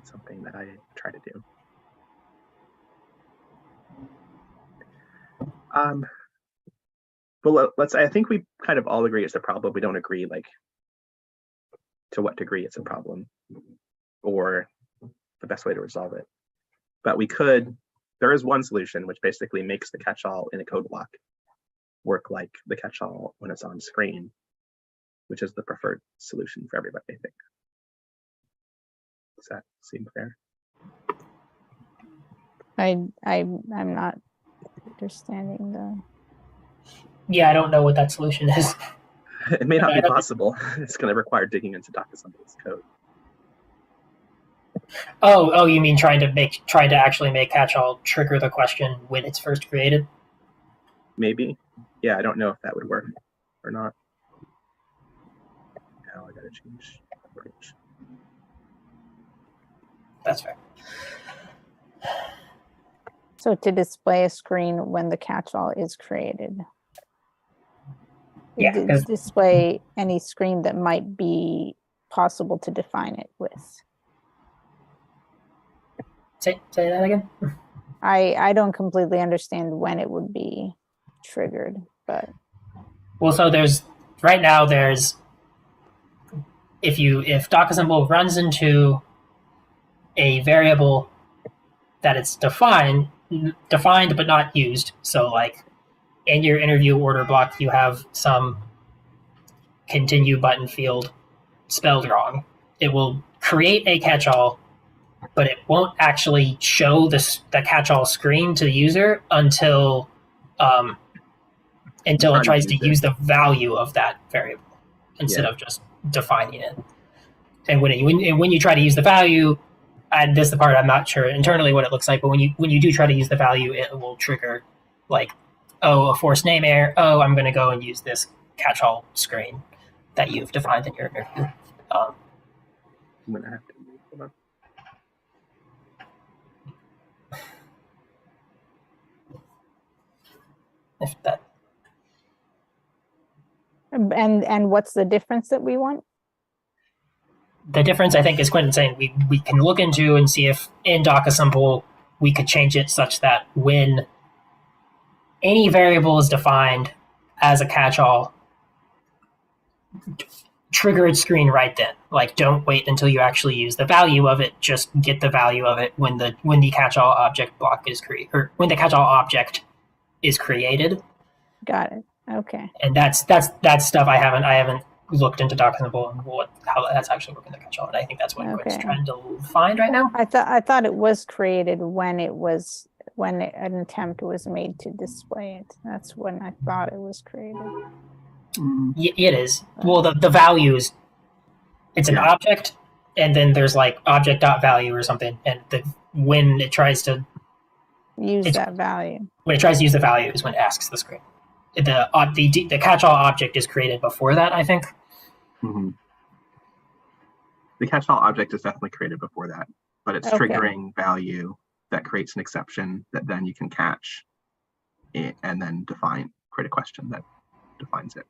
it's something that I try to do. Well, I think we kind of all agree it's a problem. We don't agree like to what degree it's a problem or the best way to resolve it. But there is one solution which basically makes the catch-all in a code block work like the catch-all when it's on screen, which is the preferred solution for everybody, I think. Does that seem fair? I'm not understanding the. Yeah, I don't know what that solution is. It may not be possible. It's going to require digging into DocAssembly's code. Oh, you mean trying to actually make catch-all trigger the question when it's first created? Maybe. Yeah, I don't know if that would work or not. Now I gotta change approach. That's fair. So to display a screen when the catch-all is created. Yeah, Display any screen that might be possible to define it with. Say that again. I don't completely understand when it would be triggered, but well, so there's right now there's if docassemble runs into a variable that it's defined but not used, so like in your interview order block you have some continue button field spelled wrong, it will create a catch-all, but it won't actually show the catch-all screen to the user until it tries to use the value of that variable instead of just defining it. And when you try to use the value, and this is the part I'm not sure internally what it looks like, but when you do try to use the value, it will trigger like, oh, a forced name error. Oh, I'm going to go and use this catch-all screen that you've defined in your interview. I'm going to have to hold on. If that. And what's the difference that we want? The difference, I think, is Quentin saying we can look into and see if in docassemble we could change it such that when any variable is defined as a catch-all, trigger its screen right then. Like, don't wait until you actually use the value of it. Just get the value of it when the catch-all object block is created, or when the catch-all object is created. Got it. Okay. And that's stuff I haven't looked into docassemble and how that's actually working the catch-all. And I think that's what Quentin's trying to find right now. I thought it was created when an attempt was made to display it. That's when I thought it was created. It is. Well, the value is, it's an object, and then there's like object.value or something, and when it tries to use that value. When it tries to use the value is when it asks the screen. The catch-all object is created before that, I think. Mm-hmm. The catch-all object is definitely created before that, but it's triggering value that creates an exception that then you can catch it and then create a question that defines it.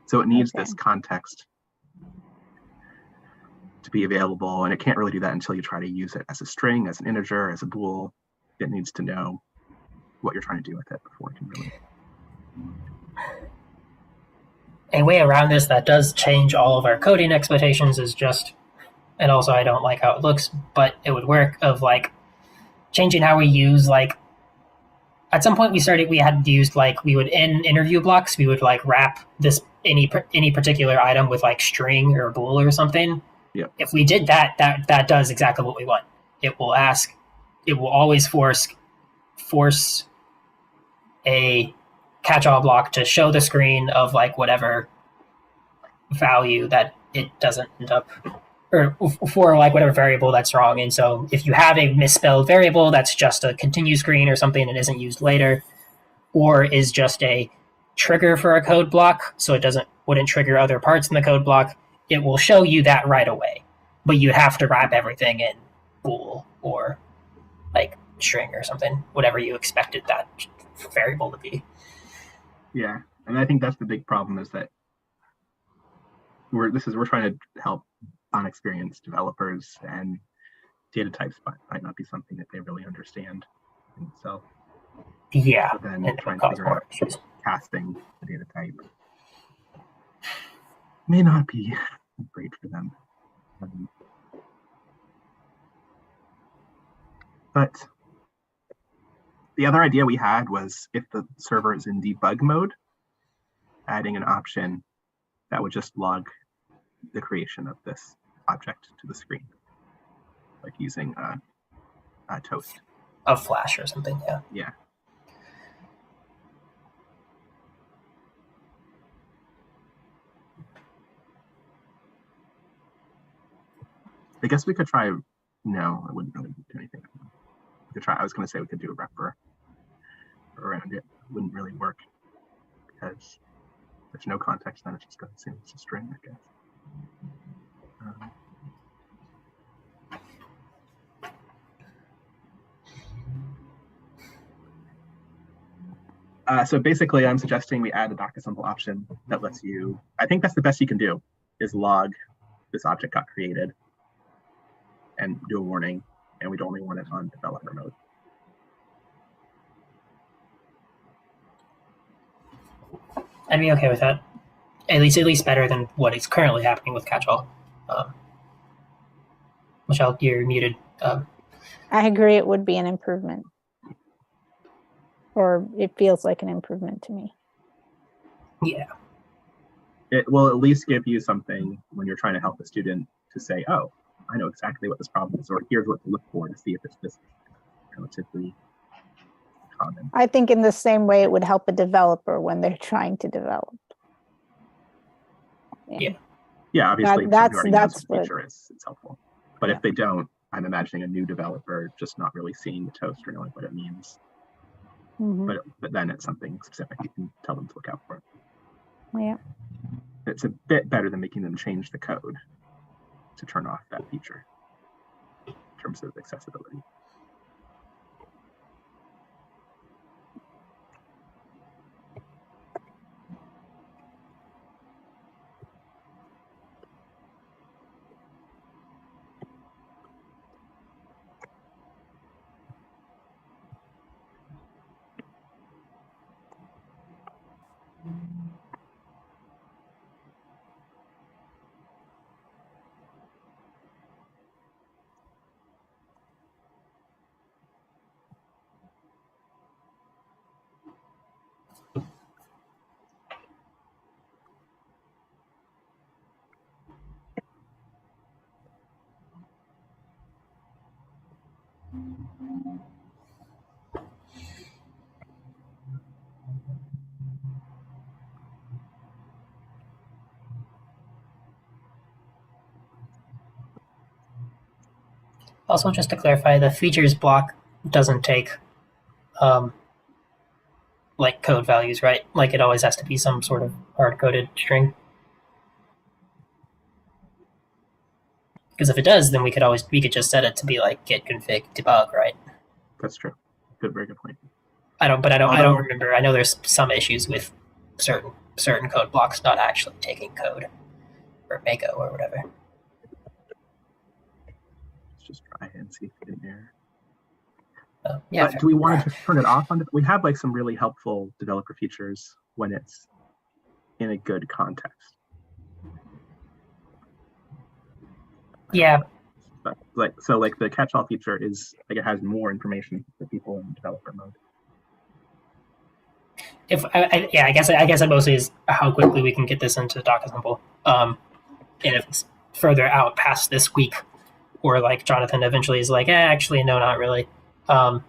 So it needs this context to be available, and it can't really do that until you try to use it as a string, as an integer, as a bool. It needs to know what you're trying to do with it before it can really. A way around this that does change all of our coding expectations is just, and also I don't like how it looks, but it would work, of like changing how we use, like at some point we had used like, we would in interview blocks, we would like wrap this any particular item with like string or bool or something. Yep. If we did that does exactly what we want. It will always force a catch-all block to show the screen of like whatever value that it doesn't end up, or for like whatever variable that's wrong. And so if you have a misspelled variable that's just a continue screen or something and isn't used later, or is just a trigger for a code block, so it wouldn't trigger other parts in the code block, it will show you that right away. But you have to wrap everything in bool or like string or something, whatever you expected that variable to be. Yeah, and I think that's the big problem, is that we're trying to help unexperienced developers, and data types might not be something that they really understand. And so then trying to figure out casting the data type may not be great for them. But the other idea we had was, if the server is in debug mode, adding an option that would just log the creation of this object to the screen, like using a toast. A Flash or something, yeah. Yeah. I guess we could try. No, I wouldn't really do anything. We could try. I was going to say we could do a wrapper around it. It wouldn't really work because there's no context. Then it's just going to seem it's a string, I guess. So basically, I'm suggesting we add a docassemble option that lets you. I think that's the best you can do, is log this object got created and do a warning, and we'd only want it on developer mode. I'd be okay with that. at least better than what is currently happening with catch-all. Michelle, you're muted. I agree it would be an improvement. Or it feels like an improvement to me. Yeah. It will at least give you something when you're trying to help a student to say, oh, I know exactly what this problem is, or here's what to look for to see if it's this relatively common. I think in the same way it would help a developer when they're trying to develop. Yeah. Yeah, obviously, if that's somebody already knows what what feature is, it's helpful. But if they don't, I'm imagining a new developer just not really seeing the toast or knowing what it means. Mhm. But then it's something specific you can tell them to look out for. Yeah. It's a bit better than making them change the code to turn off that feature in terms of accessibility. Also, just to clarify, the features block doesn't take like code values, right? Like it always has to be some sort of hard-coded string. Because if it does, then we could just set it to be like git config debug, right? That's true. Good, very good point. I don't remember. I know there's some issues with certain code blocks not actually taking code or Mako or whatever. Let's just try and see if we get an error. Yeah. Do we want to just turn it off? We have like some really helpful developer features when it's in a good context. Yeah. But like the catch-all feature is like it has more information for people in developer mode. I guess it mostly is how quickly we can get this into DocAssemble. And if it's further out past this week, or like Jonathan eventually is like, actually, no, not really. Then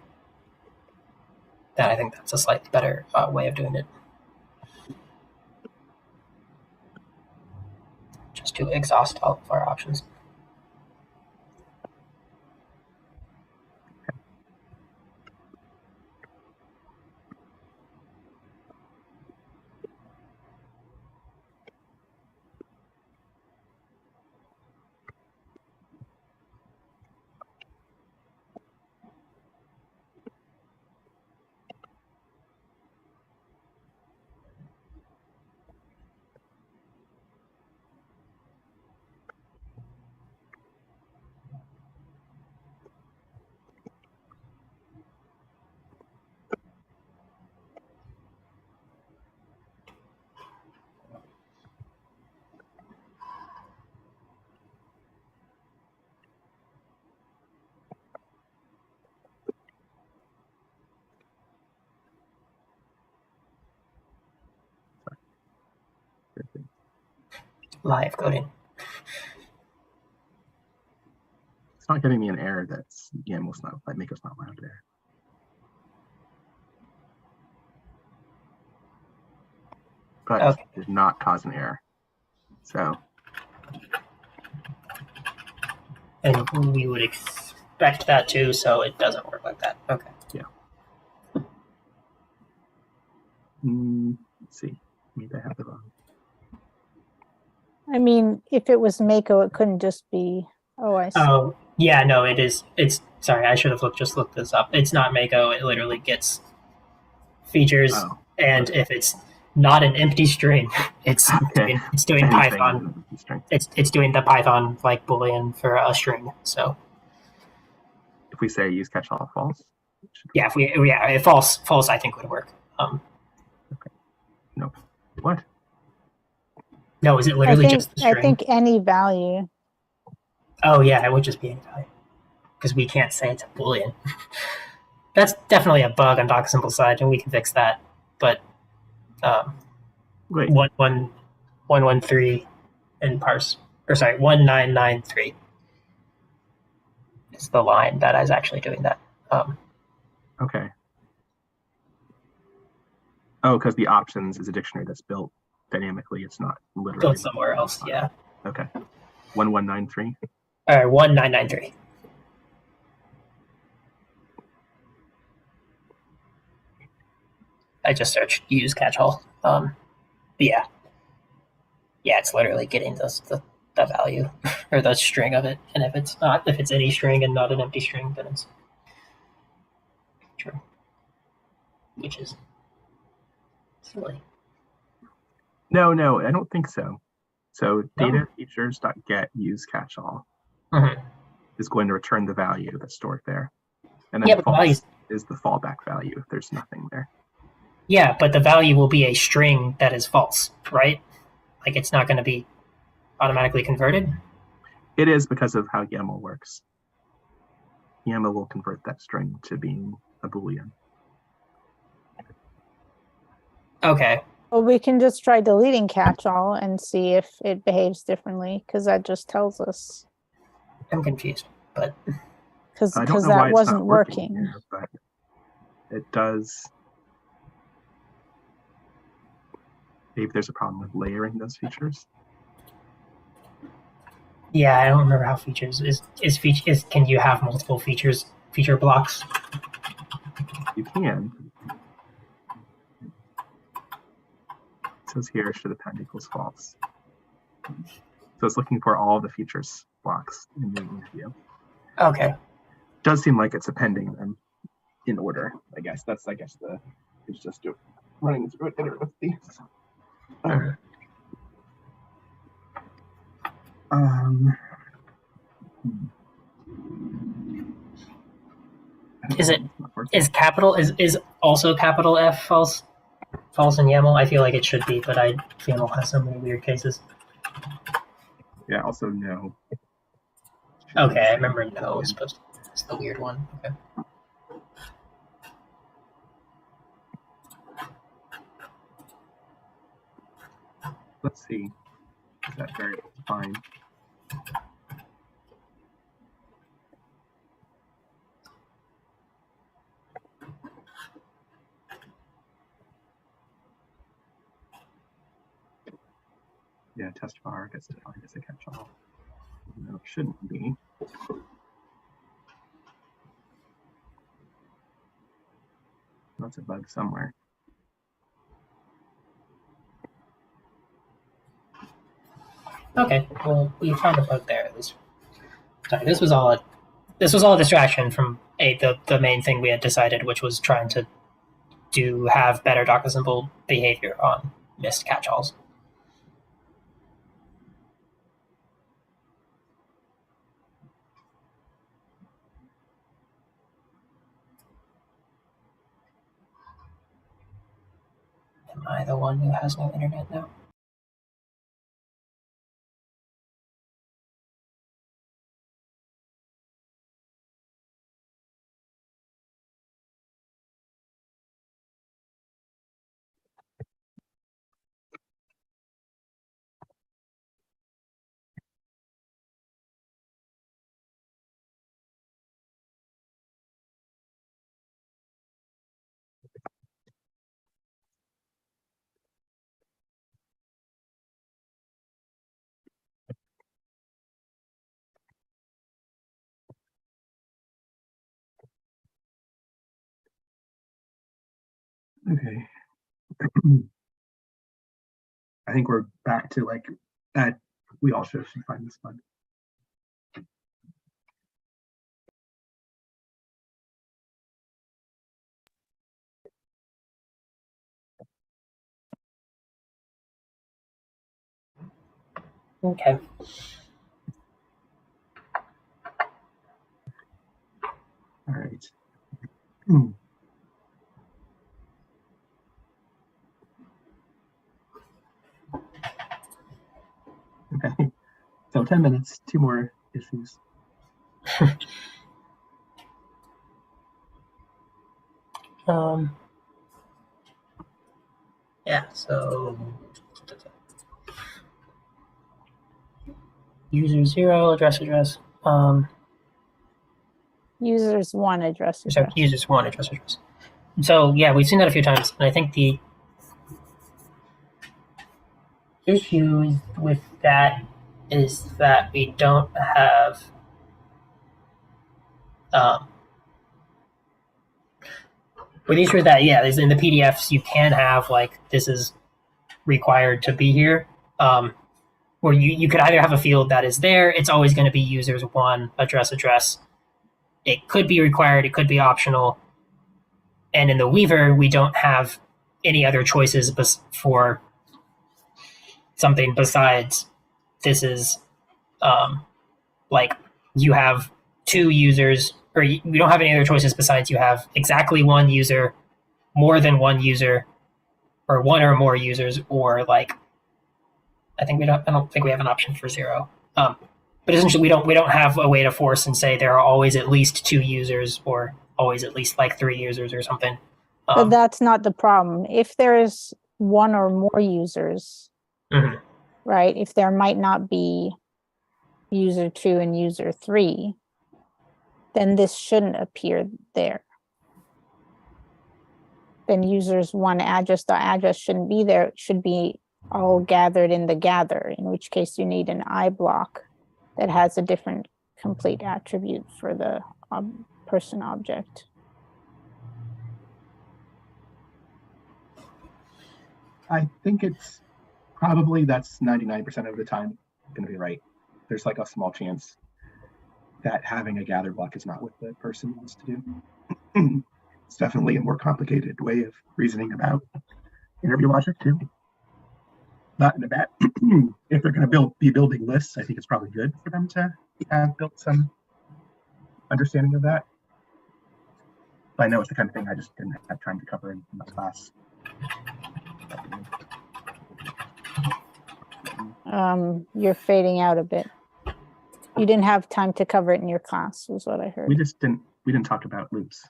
I think that's a slightly better way of doing it. Just to exhaust all of our options. Live coding. It's not giving me an error that's YAML's not like Mako's not allowed there. But Okay. it did not cause an error. So And we would expect that too, so it doesn't work like that. Okay. let's see. Maybe I have it wrong. I mean, if it was Mako, it couldn't just be. Oh, I see. Oh, yeah, no, it is. It's sorry, I should have looked this up. It's not Mako. It literally gets features, and if it's not an empty string, it's doing Anything Python. string. It's doing the Python like Boolean for a string. So If we say use catch-all false. yeah, if false, I think would work. Nope. What? No, is it I literally think just the string? any value. Oh yeah, it would just be any value because we can't say it's a boolean. That's definitely a bug on DocSimple side, and we can fix that. But Wait, 11113 and parse, or sorry, 1993 is the line that is actually doing that. okay. Oh, because the options is a dictionary that's built dynamically. It's not literally Built somewhere else, yeah. Okay. 1193. All right, 1993. I just searched use catch-all. Yeah, it's literally getting the value or the string of it, and if it's any string and not an empty string, then it's true, which is silly. No, I don't think so. So data features.get use catch-all Mm-hmm. is going to return the value that's stored there. And then Yeah, but the false values, is the fallback value if there's nothing there. yeah, but the value will be a string that is false, right? Like it's not going to be automatically converted. It is because of how YAML works. YAML will convert that string to being a Boolean. Okay. Well, we can just try deleting catch-all and see if it behaves differently, because that just tells us. I'm confused, but Because I don't know that why it's wasn't not working. here, but it does. Maybe there's a problem with layering those features. yeah, I don't remember how features is can you have multiple feature blocks? You can. It says here should append equals false. So it's looking for all the features blocks in the interview. Okay. Does seem like it's appending them in order. I guess it's just running through it iteratively. Is capital is also capital F false in YAML? I feel like it should be, but YAML has so many weird cases. Yeah, also no. Okay, I remember no is supposed to be the weird one. Okay. Let's see. Is that variable defined? Yeah, test var gets defined as a catch-all. No, it shouldn't be. That's a bug somewhere. Okay, well, we found a bug there at least. Sorry, this was all a distraction from the main thing we had decided, which was trying to have better DocSimple behavior on missed catch-alls. Am I the one who has no internet now? Okay. I think we're back to like that. We all should find this bug. Okay. All right. 10 minutes, 2 more issues. Yeah, so user 0, address. Users one address. So users 1, address. So yeah, we've seen that a few times, and I think the issue with that is that we don't have with the issue with that, yeah, is in the PDFs you can have like this is required to be here. Where you could either have a field that is there, it's always going to be users 1, address. It could be required, it could be optional. And in the Weaver, we don't have any other choices for something besides this is like you have 2 users, or we don't have any other choices besides you have exactly 1 user, more than 1 user, or 1 or more users, or like I don't think we have an option for 0. But essentially, we don't have a way to force and say there are always at least 2 users or always at least like 3 users or something. But that's not the problem. If there's 1 or more users, right? If there might not be user 2 and user 3, then this shouldn't appear there. Then users 1 address shouldn't be there. It should be all gathered in the gather, in which case you need an I block that has a different complete attribute for the person object. I think it's probably that's 99% of the time going to be right. There's like a small chance that having a gather block is not what the person wants to do. It's definitely a more complicated way of reasoning about interview logic too. Not in a bad. If they're going to be building lists, I think it's probably good for them to have built some understanding of that. But I know it's the kind of thing I just didn't have time to cover in my class. You're fading out a bit. You didn't have time to cover it in your class, was what I heard. We didn't talk about loops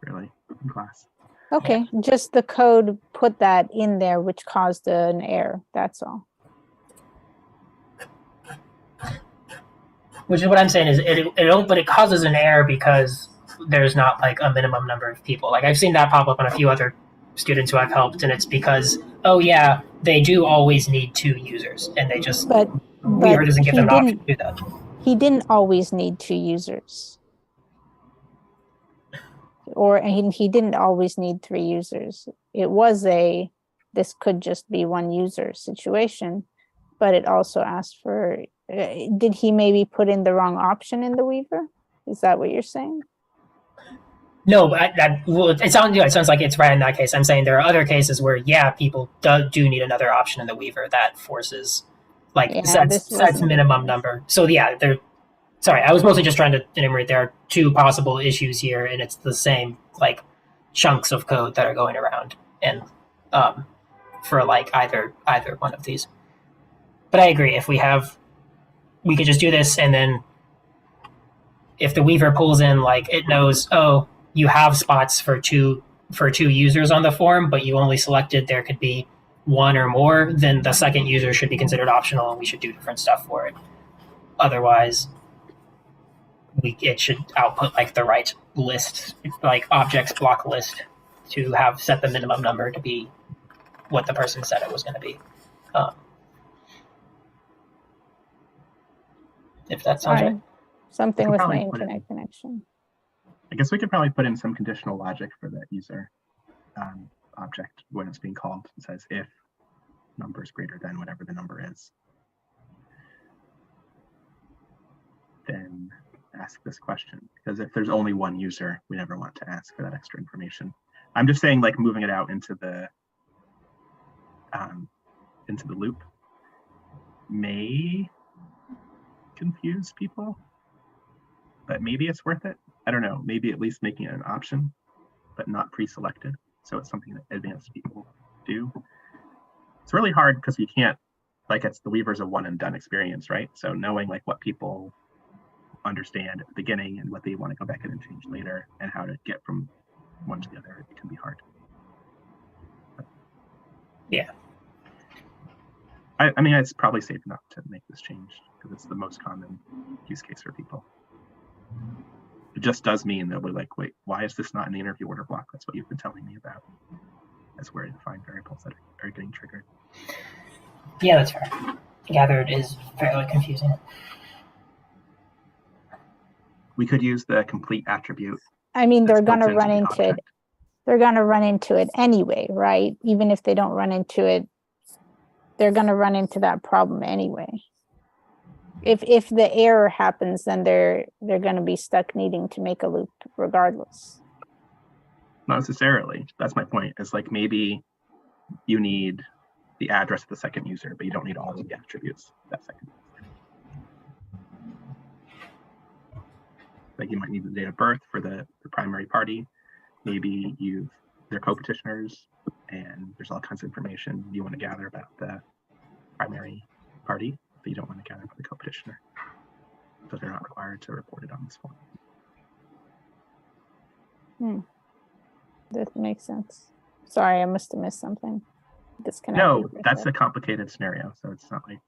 really in class. Okay, just the code put that in there, which caused an error. That's all. Which is what I'm saying is but it causes an error because there's not like a minimum number of people. Like I've seen that pop up on a few other students who I've helped, and it's because they do always need 2 users, and they just Weaver doesn't give them an option to do that. He didn't always need 2 users. Or he didn't always need 3 users. It was this could just be 1 user situation, but it also asked for, did he maybe put in the wrong option in the Weaver? Is that what you're saying? No, it sounds like it's right in that case. I'm saying there are other cases where, people do need another option in the Weaver that forces, sets minimum number. So sorry, I was mostly just trying to enumerate there are 2 possible issues here, and it's the same like chunks of code that are going around, and for like either one of these. But I agree. If we could just do this, and then if the Weaver pulls in, like it knows, you have spots for two users on the form, but you only selected there could be 1 or more, then the second user should be considered optional, and we should do different stuff for it. Otherwise, it should output like the right list, like objects block list, to have set the minimum number to be what the person said it was going to be. If that sounds right. Something with my internet connection. I guess we could probably put in some conditional logic for that user object when it's being called. It says if number is greater than whatever the number is, then ask this question. Because if there's only 1 user, we never want to ask for that extra information. I'm just saying, like, moving it out into the loop may confuse people, but maybe it's worth it. I don't know. Maybe at least making it an option, but not pre-selected. So it's something that advanced people do. It's really hard because you can't like it's the Weaver's a one and done experience, right? So knowing like what people understand at the beginning and what they want to go back in and change later and how to get from one to the other, it can be hard. Yeah. I mean, it's probably safe enough to make this change because it's the most common use case for people. It just does mean they'll be like, wait, why is this not in the interview order block? That's what you've been telling me about. That's where you find variables that are getting triggered. Yeah, that's fair. Gathered is fairly confusing. We could use the complete attribute. I mean, they're that's built going to run the into it. object. They're going to run into it anyway, right? Even if they don't run into it, they're going to run into that problem anyway. If the error happens, then they're going to be stuck needing to make a loop regardless. Not necessarily. That's my point. It's like maybe you need the address of the second user, but you don't need all of the attributes of that second user. Like you might need the date of birth for the primary party. Maybe they're co-petitioners and there's all kinds of information you want to gather about the primary party, but you don't want to gather about the co-petitioner. So they're not required to report it on this form. That makes sense. Sorry, I must have missed something. Disconnected. No, that's a complicated scenario. So it's not like,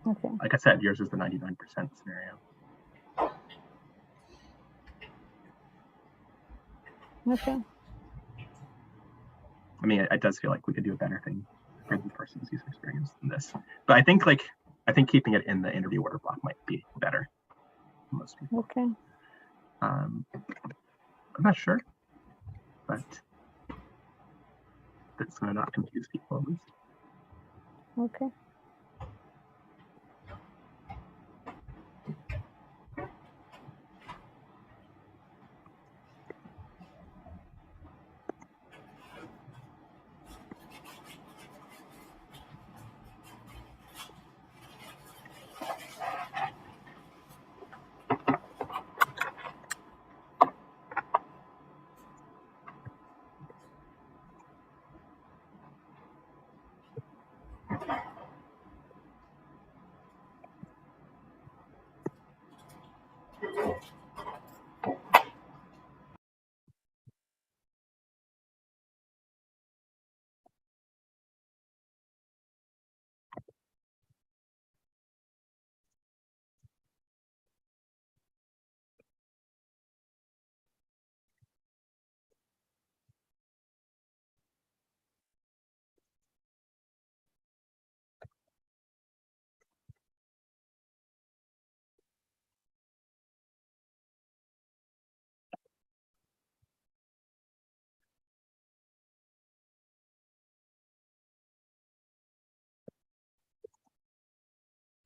okay. Like I said, yours is the 99% scenario. Okay. I mean, it does feel like we could do a better thing for the person's user experience than this. But I think keeping it in the interview order block might be better for most people. Okay. I'm not sure, but that's going to not confuse people at least. Okay.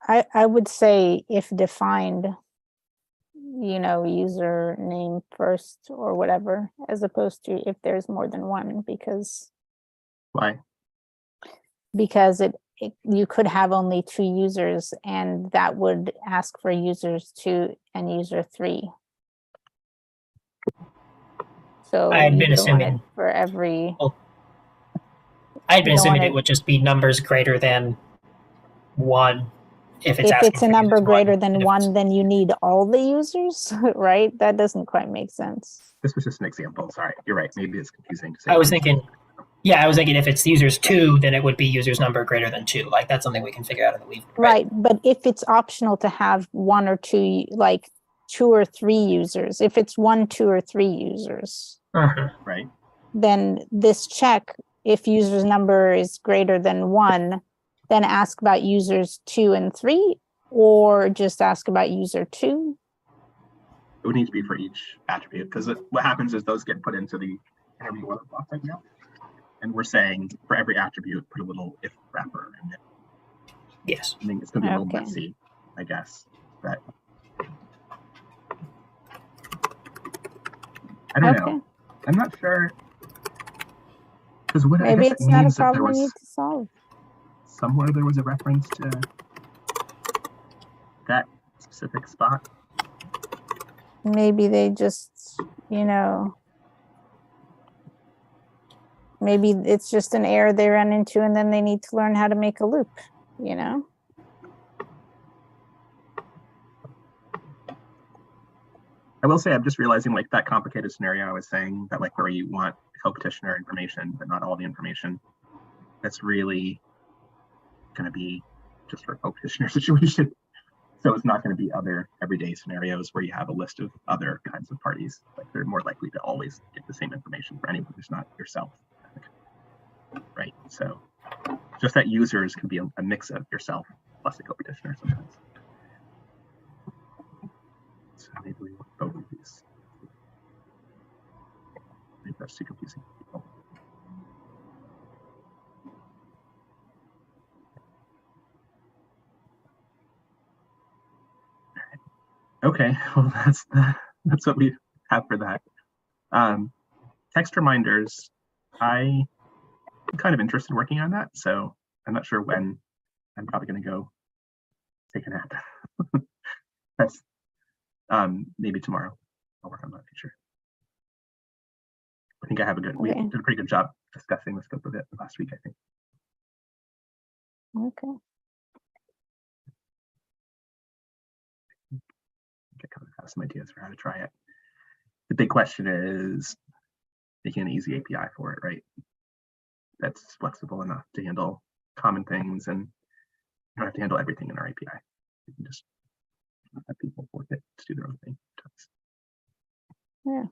I would say if defined, username first or whatever, as opposed to if there's more than one, because Why? you could have only 2 users and that would ask for users 2 and user 3. So I had you been don't want assuming it for every. I had been You don't assuming want it would just be numbers greater than 1 if it's If asking it's a for number users greater one, than and if 1, then you need all the users, right? That doesn't quite make sense. This was just an example. Sorry, you're right. Maybe it's confusing to say. I was thinking if it's users 2, then it would be users number greater than 2. Like that's something we can figure out in the weave. Right, but if it's optional to have 1 or 2, like 2 or 3 users, if it's 1, 2, or 3 users, Right. then this check, if user's number is greater than 1, then ask about users 2 and 3, or just ask about user 2. It would need to be for each attribute because what happens is those get put into the interview order block right now. And we're saying for every attribute, put a little if wrapper in it. Yes. I think it's going to be a little Okay. messy, I guess. But I don't know. I'm not sure. Because Maybe it's not a problem we need to solve. Somewhere there was a reference to that specific spot. Maybe they just, maybe it's just an error they run into and then they need to learn how to make a loop. you know? I will say I'm just realizing like that complicated scenario I was saying that like where you want co-petitioner information but not all the information. That's really going to be just for a co-petitioner situation. So it's not going to be other everyday scenarios where you have a list of other kinds of parties. Like they're more likely to always get the same information for anyone who's not yourself. Right. So just that users can be a mix of yourself plus a co-petitioner sometimes. So maybe we want both of these. Maybe that's too confusing for people. Okay, well that's what we have for that. Text reminders, I'm kind of interested in working on that, so I'm not sure when. I'm probably going to go take a nap. That's maybe tomorrow. I'll work on that feature. I think I have we Okay. did a pretty good job discussing the scope of it last week, I think. Okay. I kind of have some ideas for how to try it. The big question is making an easy API for it, right? That's flexible enough to handle common things, and you don't have to handle everything in our API. You can just have people work it to do their own thing. Yeah.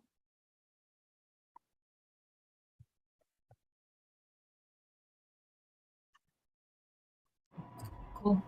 Cool.